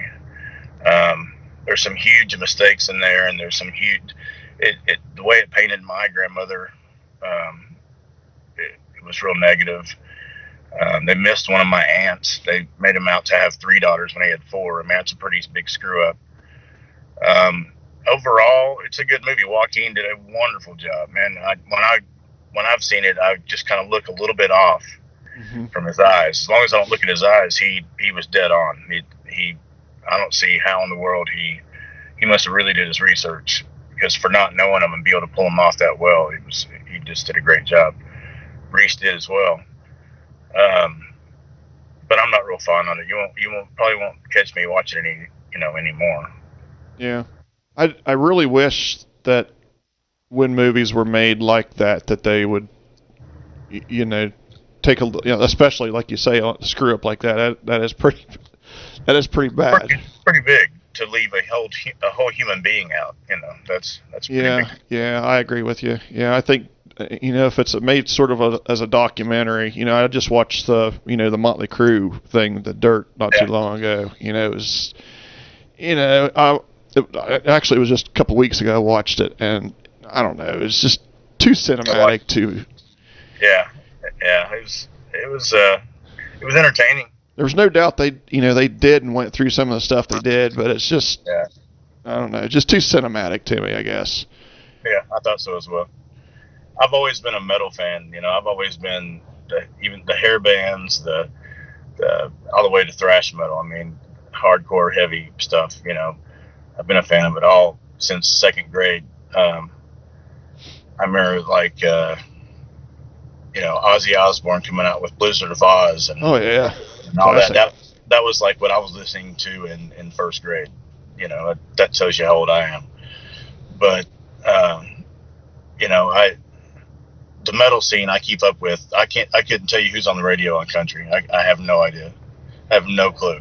There's some huge mistakes in there, and there's some huge. The way it painted my grandmother, it was real negative. They missed one of my aunts. They made him out to have 3 daughters when he had 4. I mean, that's a pretty big screw up. Overall, it's a good movie. Joaquin did a wonderful job, man. When I've seen it, I just kind of look a little bit off from his eyes. As long as I don't look at his eyes, he was dead on. I don't see how in the world he must have really did his research, because for not knowing him and be able to pull him off that well, he just did a great job. Reese did as well. But I'm not real fond on it. You probably won't catch me watching it anymore. Yeah, I really wish that when movies were made like that they would, take especially like you say, screw up like that. That is pretty bad. Pretty big to leave a whole human being out. That's pretty big. Yeah, I agree with you. Yeah, I think if it's made sort of as a documentary, I just watched the the Motley Crue thing, The Dirt, not too long ago. It was, actually it was just a couple weeks ago I watched it, and I don't know, it was just too cinematic to. Yeah, it was entertaining. There's no doubt they did and went through some of the stuff they did, but it's just, I don't know, just too cinematic to me, I guess. Yeah, I thought so as well. I've always been a metal fan. I've always been even the hair bands, the all the way to thrash metal. I mean, hardcore, heavy stuff. I've been a fan of it all since 2nd grade. I remember Ozzy Osbourne coming out with Blizzard of Oz and oh yeah, and all that. That was like what I was listening to in 1st grade. That tells you how old I am. But the metal scene I keep up with. I couldn't tell you who's on the radio on country. I have no idea. I have no clue.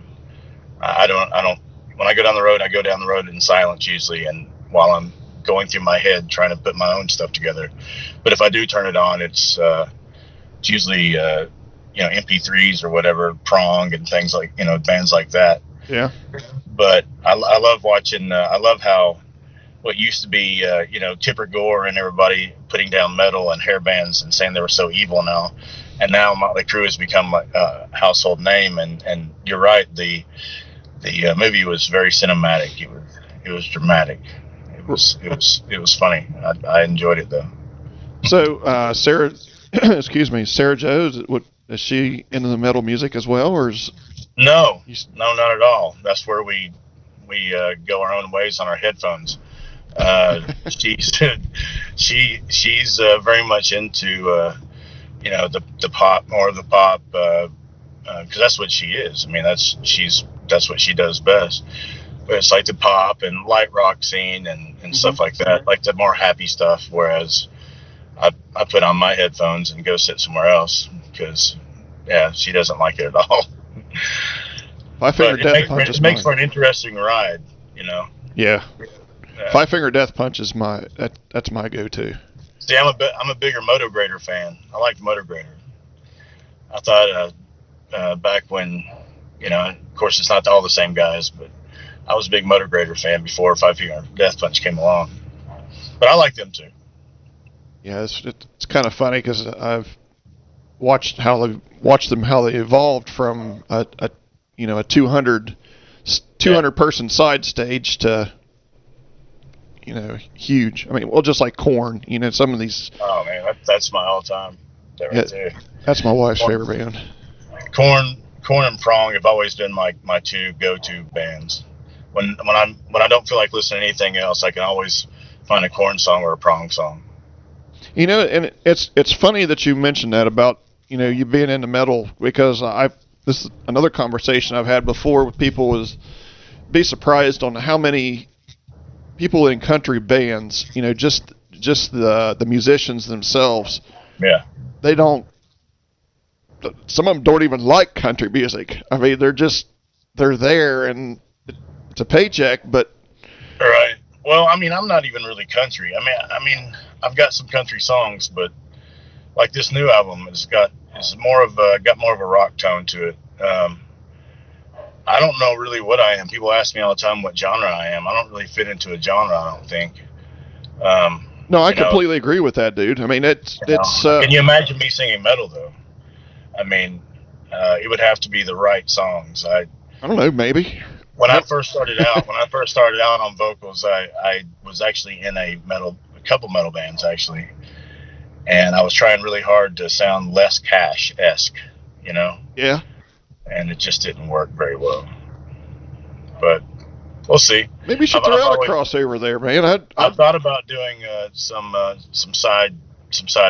I don't. When I go down the road, I go down the road in silence usually, and while I'm going through my head trying to put my own stuff together. But if I do turn it on, it's usually MP3s or whatever, Prong and things like bands like that. Yeah. But I love watching. I love how what used to be Tipper Gore and everybody putting down metal and hair bands and saying they were so evil now, and now Motley Crue has become like a household name. And you're right, the movie was very cinematic. It was dramatic. It was funny. I enjoyed it though. So Sarah, excuse me, Sarah Jo, is she into the metal music as well, or is? No, not at all. That's where we go our own ways on our headphones. She's very much into the pop, more of the pop, because that's what she is. I mean, that's what she does best. But it's like the pop and light rock scene and stuff like that, like the more happy stuff. Whereas I put on my headphones and go sit somewhere else because she doesn't like it at all. Five Finger Death Punch it makes for an interesting ride, Yeah. Five Finger Death Punch is that's my go-to. See, I'm a bigger Moto Grader fan. I like Moto Grader. I thought back when, of course it's not all the same guys, but I was a big Moto Grader fan before Five Finger Death Punch came along. But I like them too. Yeah, it's kind of funny because I've watched how they evolved from a 200 person side stage to huge. I mean, well, just like Korn, some of these. Oh man, that's my all-time. That right there. That's my wife's Korn. favorite band. Korn and Prong have always been my two go-to bands. When I don't feel like listening to anything else, I can always find a Korn song or a Prong song. And it's funny that you mentioned that about you being into metal, because this is another conversation I've had before with people, is be surprised on how many people in country bands, just the musicians themselves. Yeah. They don't. Some of them don't even like country music. I mean, they're there and it's a paycheck, but. Right. Well, I mean, I'm not even really country. I mean, I've got some country songs, but like this new album got more of a rock tone to it. I don't know really what I am. People ask me all the time what genre I am. I don't really fit into a genre, I don't think. No, I completely agree with that, dude. I mean, it's. Can you imagine me singing metal though? I mean, it would have to be the right songs. I don't know, maybe. When I first started out on vocals, I was actually in a couple metal bands actually, and I was trying really hard to sound less Cash-esque, Yeah. And it just didn't work very well. But we'll see. Maybe you should throw out a crossover there, man. I've thought about doing some side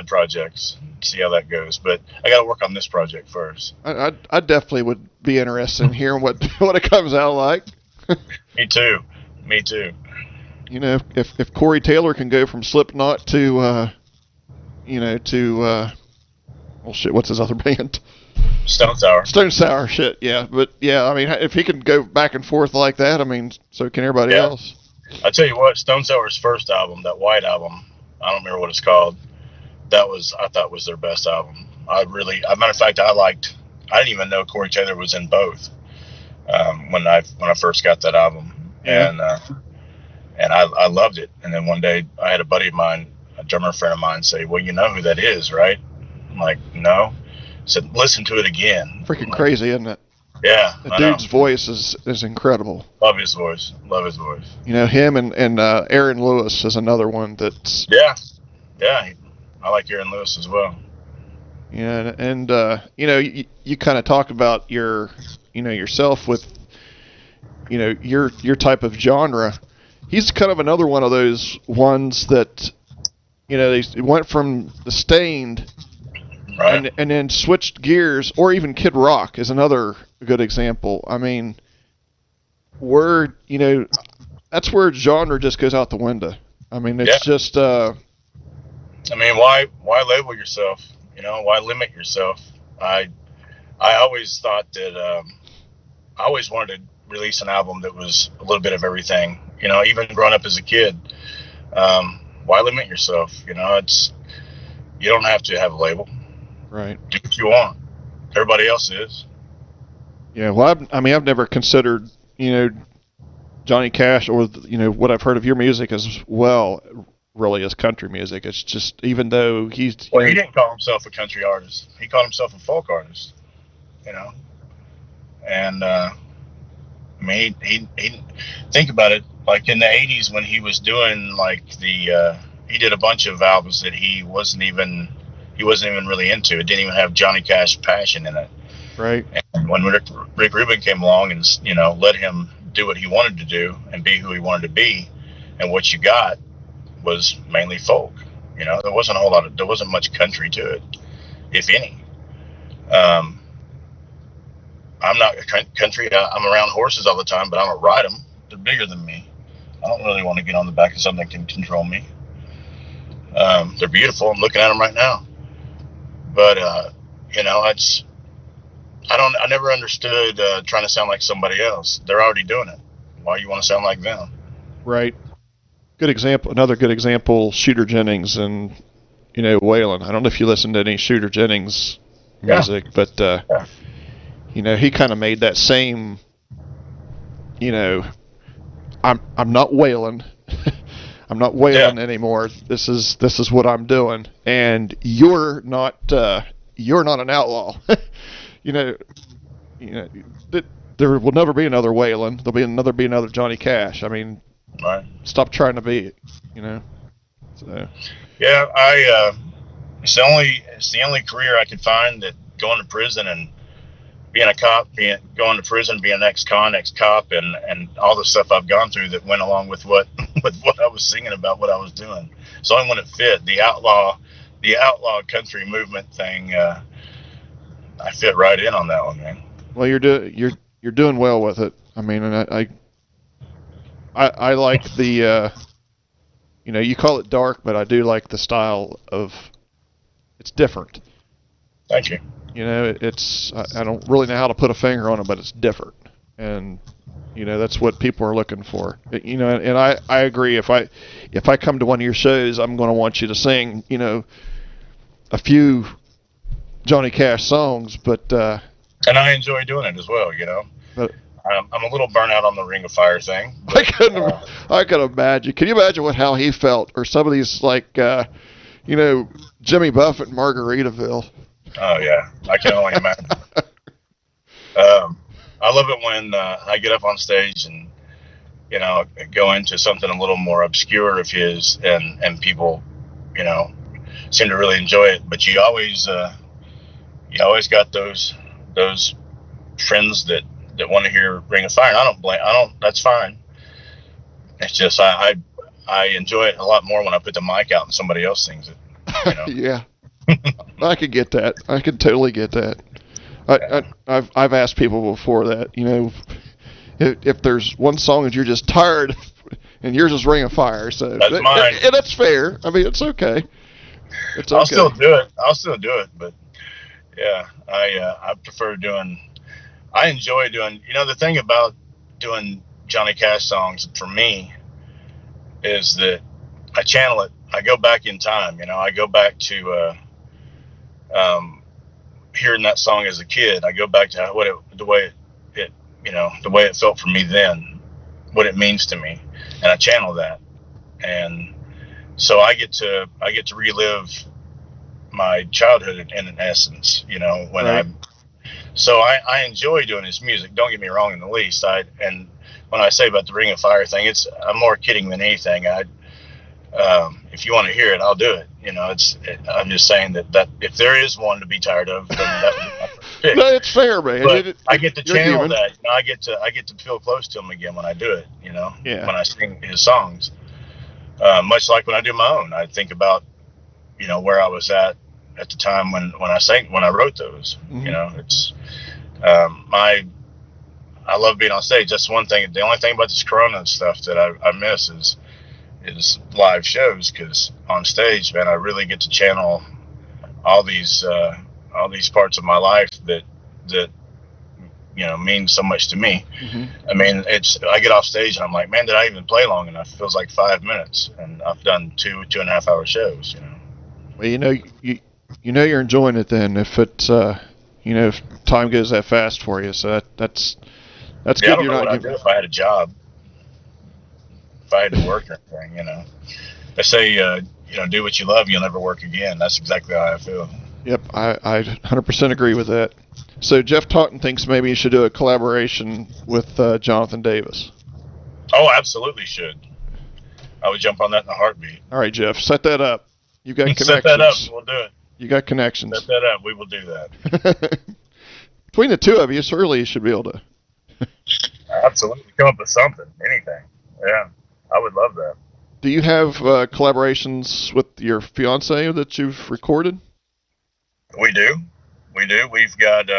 projects. See how that goes, but I got to work on this project first. I definitely would be interested in hearing what it comes out like. Me too. If Corey Taylor can go from Slipknot to what's his other band? Stone Sour. Shit, yeah. But yeah, I mean, if he can go back and forth like that, I mean, so can everybody else. I tell you what, Stone Sour's first album, that White Album, I don't remember what it's called. I thought was their best album. As a matter of fact, I didn't even know Corey Taylor was in both when I first got that album, yeah. and I loved it. And then one day I had a buddy of mine, a drummer friend of mine, say, "Well, you know who that is, right?" I'm like, "No." He said, "Listen to it again." Freaking crazy, isn't it? Yeah. The dude's voice is incredible. Love his voice. Him and Aaron Lewis is another one that's. Yeah. I like Aaron Lewis as well. Yeah, and you kind of talk about yourself with your type of genre. He's kind of another one of those ones that they went from the Stained, right, and then switched gears, or even Kid Rock is another good example. I mean, that's where genre just goes out the window. I mean, it's just. I mean, why label yourself? Why limit yourself? I always thought that I always wanted to release an album that was a little bit of everything. Even growing up as a kid, why limit yourself? You don't have to have a label. Right. Do what you want. Everybody else is. Yeah. Well, I've never considered Johnny Cash or what I've heard of your music as well. Really is country music. It's just, even though he didn't call himself a country artist. He called himself a folk artist. And I mean, he think about it. Like in the '80s when he was doing he did a bunch of albums that he wasn't even really into. It didn't even have Johnny Cash passion in it. Right. And when Rick Rubin came along and let him do what he wanted to do and be who he wanted to be, and what you got was mainly folk. There wasn't much country to it, if any. I'm not country. I'm around horses all the time, but I don't ride them. They're bigger than me. I don't really want to get on the back of something that can control me. They're beautiful. I'm looking at them right now. But I never understood trying to sound like somebody else. They're already doing it. Why you want to sound like them? Right. Good example. Another good example, Shooter Jennings and Waylon. I don't know if you listen to any Shooter Jennings music, but he kind of made that same. I'm not Waylon. I'm not Waylon anymore. This is what I'm doing, and you're not an outlaw. There will never be another Waylon. There'll be another Johnny Cash. I mean, Right. Stop trying to be it, you know. So Yeah, it's the only career I could find that going to prison and being a cop, going to prison, being ex-con, ex-cop, and all the stuff I've gone through that went along with what with what I was singing about, what I was doing. So only when it fit the outlaw country movement thing. I fit right in on that one, man. well, you're doing well with it. I mean, and I like the you know, you call it dark, but I do like the style of it's different. Thank you. You know, it's I don't really know how to put a finger on it, but it's different, and you know that's what people are looking for. You know, and I agree. If I come to one of your shows, I'm going to want you to sing, you know, a few Johnny Cash songs, but And I enjoy doing it as well. You know, but I'm a little burnt out on the Ring of Fire thing. I But, couldn't I could imagine. Can you imagine how he felt, or some of these like you know, Jimmy Buffett, and Margaritaville. oh yeah, I can only imagine. I love it when I get up on stage and go into something a little more obscure of his, and people, you know, seem to really enjoy it. But you always got those friends that want to hear Ring of Fire. And I don't. That's fine. It's just I enjoy it a lot more when I put the mic out and somebody else sings it. You know. Yeah, I could get that. I could totally get that. Yeah. I've asked people before that, you know, if there's one song that you're just tired of, and yours is Ring of Fire, so That's mine. and that's fair. I mean, it's okay. It's okay. I'll still do it. But yeah, I prefer doing. I enjoy doing. You know, the thing about doing Johnny Cash songs for me is that I channel it. I go back in time. You know, I go back to hearing that song as a kid. I go back to the way it the way it felt for me then, what it means to me, and I channel that. And so I get to relive my childhood in essence. You know, when Right. I enjoy doing his music. Don't get me wrong in the least. And when I say about the Ring of Fire thing, I'm more kidding than anything. If you want to hear it, I'll do it. You know, I'm just saying that if there is one to be tired of, then that would be my pick. No, it's fair, man. But I get to you're channel human. that. You know, I get to feel close to him again when I do it. You know, Yeah. when I sing his songs, much like when I do my own, I think about where I was at the time when I wrote those. Mhm. You know, it's I love being on stage. That's one thing. The only thing about this Corona stuff that I miss is live shows, because on stage, man, I really get to channel all these parts of my life that mean so much to me. Mm-hmm. I mean, I get off stage and I'm like, man, did I even play long enough? It feels like 5 minutes, and I've done 2.5 hour shows. You know. Well, you know you're enjoying it then if it's if time goes that fast for you. So that's Yeah, good. I don't You're know not what I'd do if I had a job, if I had to work or anything. You know, they say do what you love, you'll never work again. That's exactly how I feel. Yep, I 100% agree with that. So Jeff Taunton thinks maybe you should do a collaboration with Jonathan Davis. Oh, absolutely should. I would jump on that in a heartbeat. All right, Jeff, set that up. You got connections. Set that up. We'll do it. You got connections. Set that up. We will do that. Between the two of you, surely you should be able to. Absolutely. Come up with something. Anything. Yeah. I would love that. Do you have collaborations with your fiance that you've recorded? We do. We've got.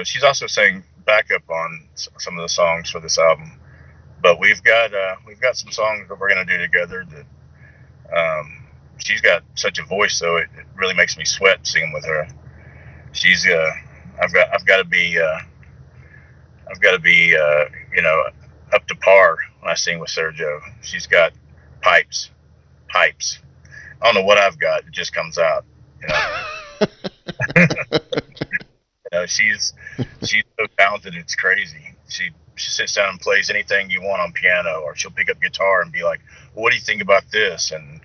She's also sang backup on some of the songs for this album, but we've got some songs that we're gonna do together. That she's got such a voice, though it really makes me sweat singing with her. She's I've got to be up to par when I sing with Sergio. She's got pipes. I don't know what I've got. It just comes out. You know, she's so talented. It's crazy. She sits down and plays anything you want on piano, or she'll pick up guitar and be like, well, "What do you think about this?" And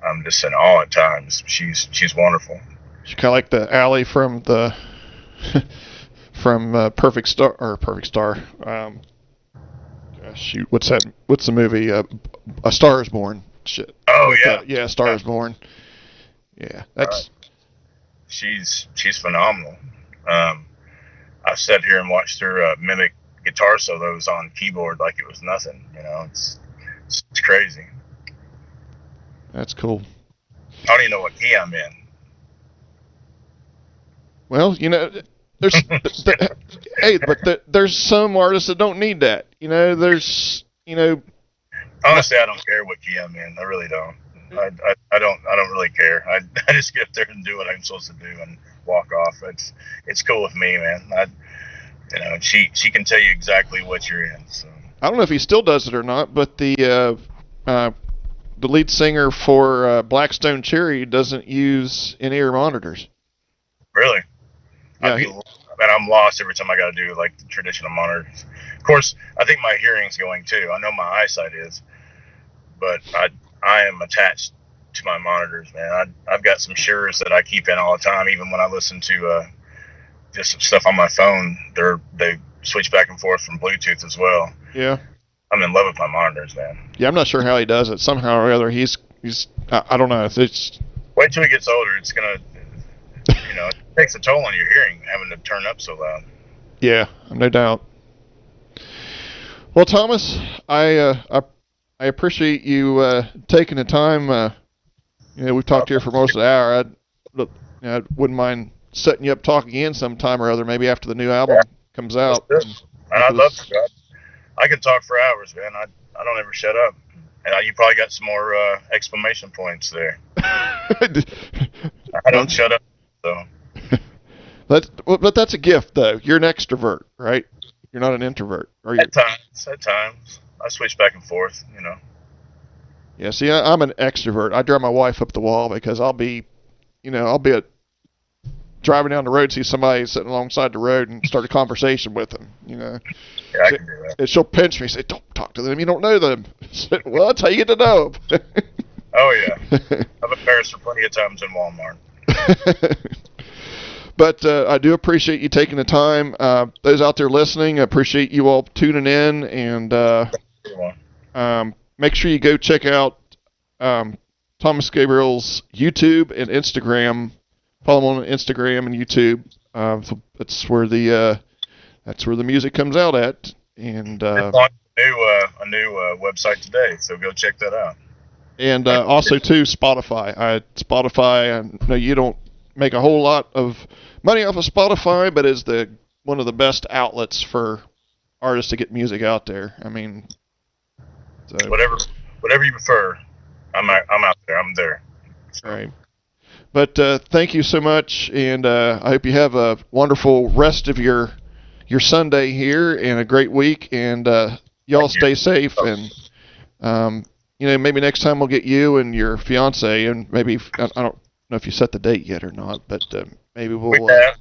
I'm just in awe at times. She's wonderful. She's kind of like the Allie from the Shoot, what's that? What's the movie? A Star Is Born. Shit. Oh yeah, yeah, Star Is Born. Yeah, that's. She's phenomenal. I've sat here and watched her mimic guitar solos on keyboard like it was nothing. It's crazy. That's cool. I don't even know what key I'm in. Well, there's hey, but there's some artists that don't need that. There's Honestly, I don't care what key I'm in. I really don't. I don't really care. I just get up there and do what I'm supposed to do and walk off. It's cool with me, man. She can tell you exactly what you're in. So I don't know if he still does it or not, but the lead singer for Blackstone Cherry doesn't use in-ear monitors. Really? Yeah, I'm lost every time I got to do like the traditional monitors. Of course, I think my hearing's going too. I know my eyesight is, but I am attached to my monitors, man. I've got some Sures that I keep in all the time, even when I listen to just some stuff on my phone. They switch back and forth from Bluetooth as well. Yeah. I'm in love with my monitors, man. Yeah, I'm not sure how he does it. Somehow or other, he's I don't know. It's wait till he gets older. It's gonna, it takes a toll on your hearing having to turn up so loud. Yeah, no doubt. Well, Thomas, I appreciate you taking the time. We've talked here for most of the hour. I wouldn't mind setting you up talk again sometime or other, maybe after the new album comes out. And I'd love to. I could talk for hours, man. I don't ever shut up. And you probably got some more exclamation points there. I don't shut up, so. But that's a gift, though. You're an extrovert, right? You're not an introvert, are you? At times. I switch back and forth, Yeah, see, I'm an extrovert. I drive my wife up the wall because I'll be driving down the road, see somebody sitting alongside the road, and start a conversation with them. Yeah, I can do that. And she'll pinch me and say, "Don't talk to them. You don't know them." I said, well, that's how you get to know them. Oh, yeah. I've embarrassed her plenty of times in Walmart. But I do appreciate you taking the time. Those out there listening, I appreciate you all tuning in. And make sure you go check out Thomas Gabriel's YouTube and Instagram. Follow him on Instagram and YouTube. That's where the music comes out at. And a new website today, so go check that out. And also too, Spotify. I know you don't make a whole lot of money off of Spotify, but is one of the best outlets for artists to get music out there. I mean, so. Whatever you prefer, I'm out there. I'm there. All right. But thank you so much, and I hope you have a wonderful rest of your Sunday here and a great week. And y'all stay safe, and maybe next time we'll get you and your fiance, and maybe I don't know if you set the date yet or not, but maybe we'll. We have.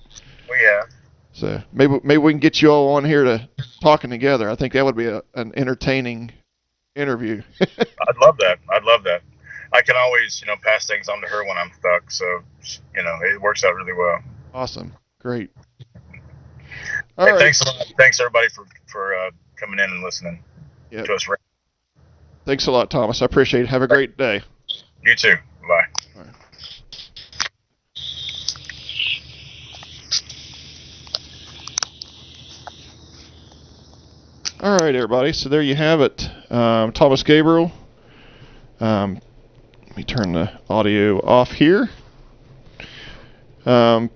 So maybe we can get you all on here to talking together. I think that would be an entertaining interview. I'd love that. I can always, pass things on to her when I'm stuck. So, it works out really well. Awesome. Great. All right. Thanks a lot. Thanks everybody for coming in and listening to us. Thanks a lot, Thomas. I appreciate it. Have a great day. You too. Bye. All right. All right, everybody. So there you have it. Thomas Gabriel. Let me turn the audio off here. So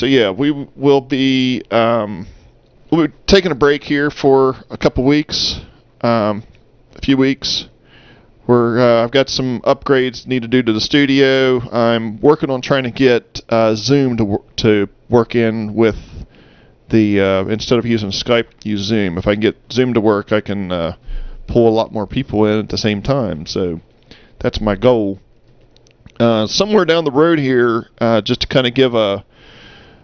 yeah, we will be we'll be taking a break here for a couple weeks, a few weeks. I've got some upgrades need to do to the studio. I'm working on trying to get Zoom to work in with the instead of using Skype, use Zoom. If I can get Zoom to work, I can pull a lot more people in at the same time. So that's my goal. Somewhere down the road here, just to kind of give a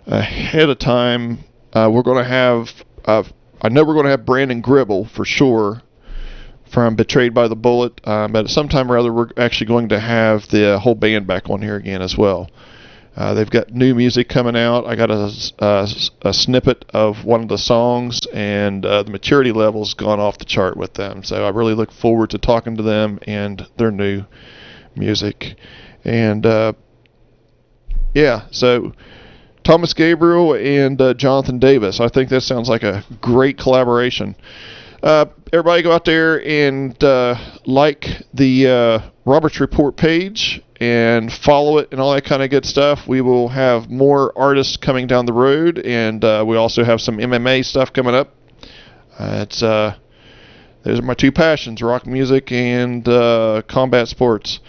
ahead of time, we're going to have. I know we're going to have Brandon Gribble for sure from Betrayed by the Bullet, but at some time or other, we're actually going to have the whole band back on here again as well. They've got new music coming out. I got a snippet of one of the songs, and the maturity level's gone off the chart with them. So I really look forward to talking to them and their new music. And so Thomas Gabriel and Jonathan Davis. I think that sounds like a great collaboration. Everybody go out there and like the Roberts Report page and follow it and all that kind of good stuff. We will have more artists coming down the road, and we also have some MMA stuff coming up. Those are my two passions, rock music and combat sports.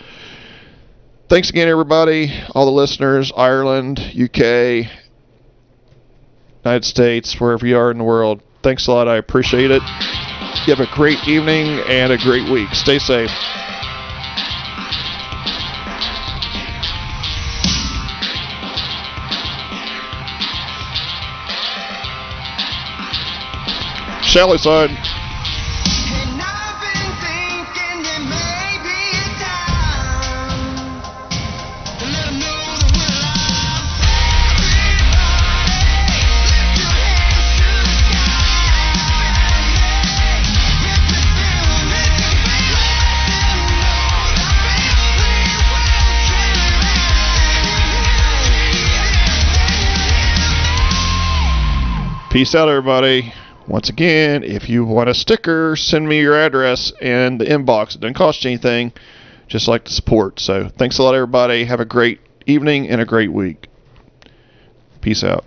Thanks again, everybody, all the listeners, Ireland, UK, United States, wherever you are in the world. Thanks a lot. I appreciate it. You have a great evening and a great week. Stay safe. Shelly side. Peace out, everybody. Once again, if you want a sticker, send me your address in the inbox. It doesn't cost you anything, just like the support. So thanks a lot, everybody. Have a great evening and a great week. Peace out.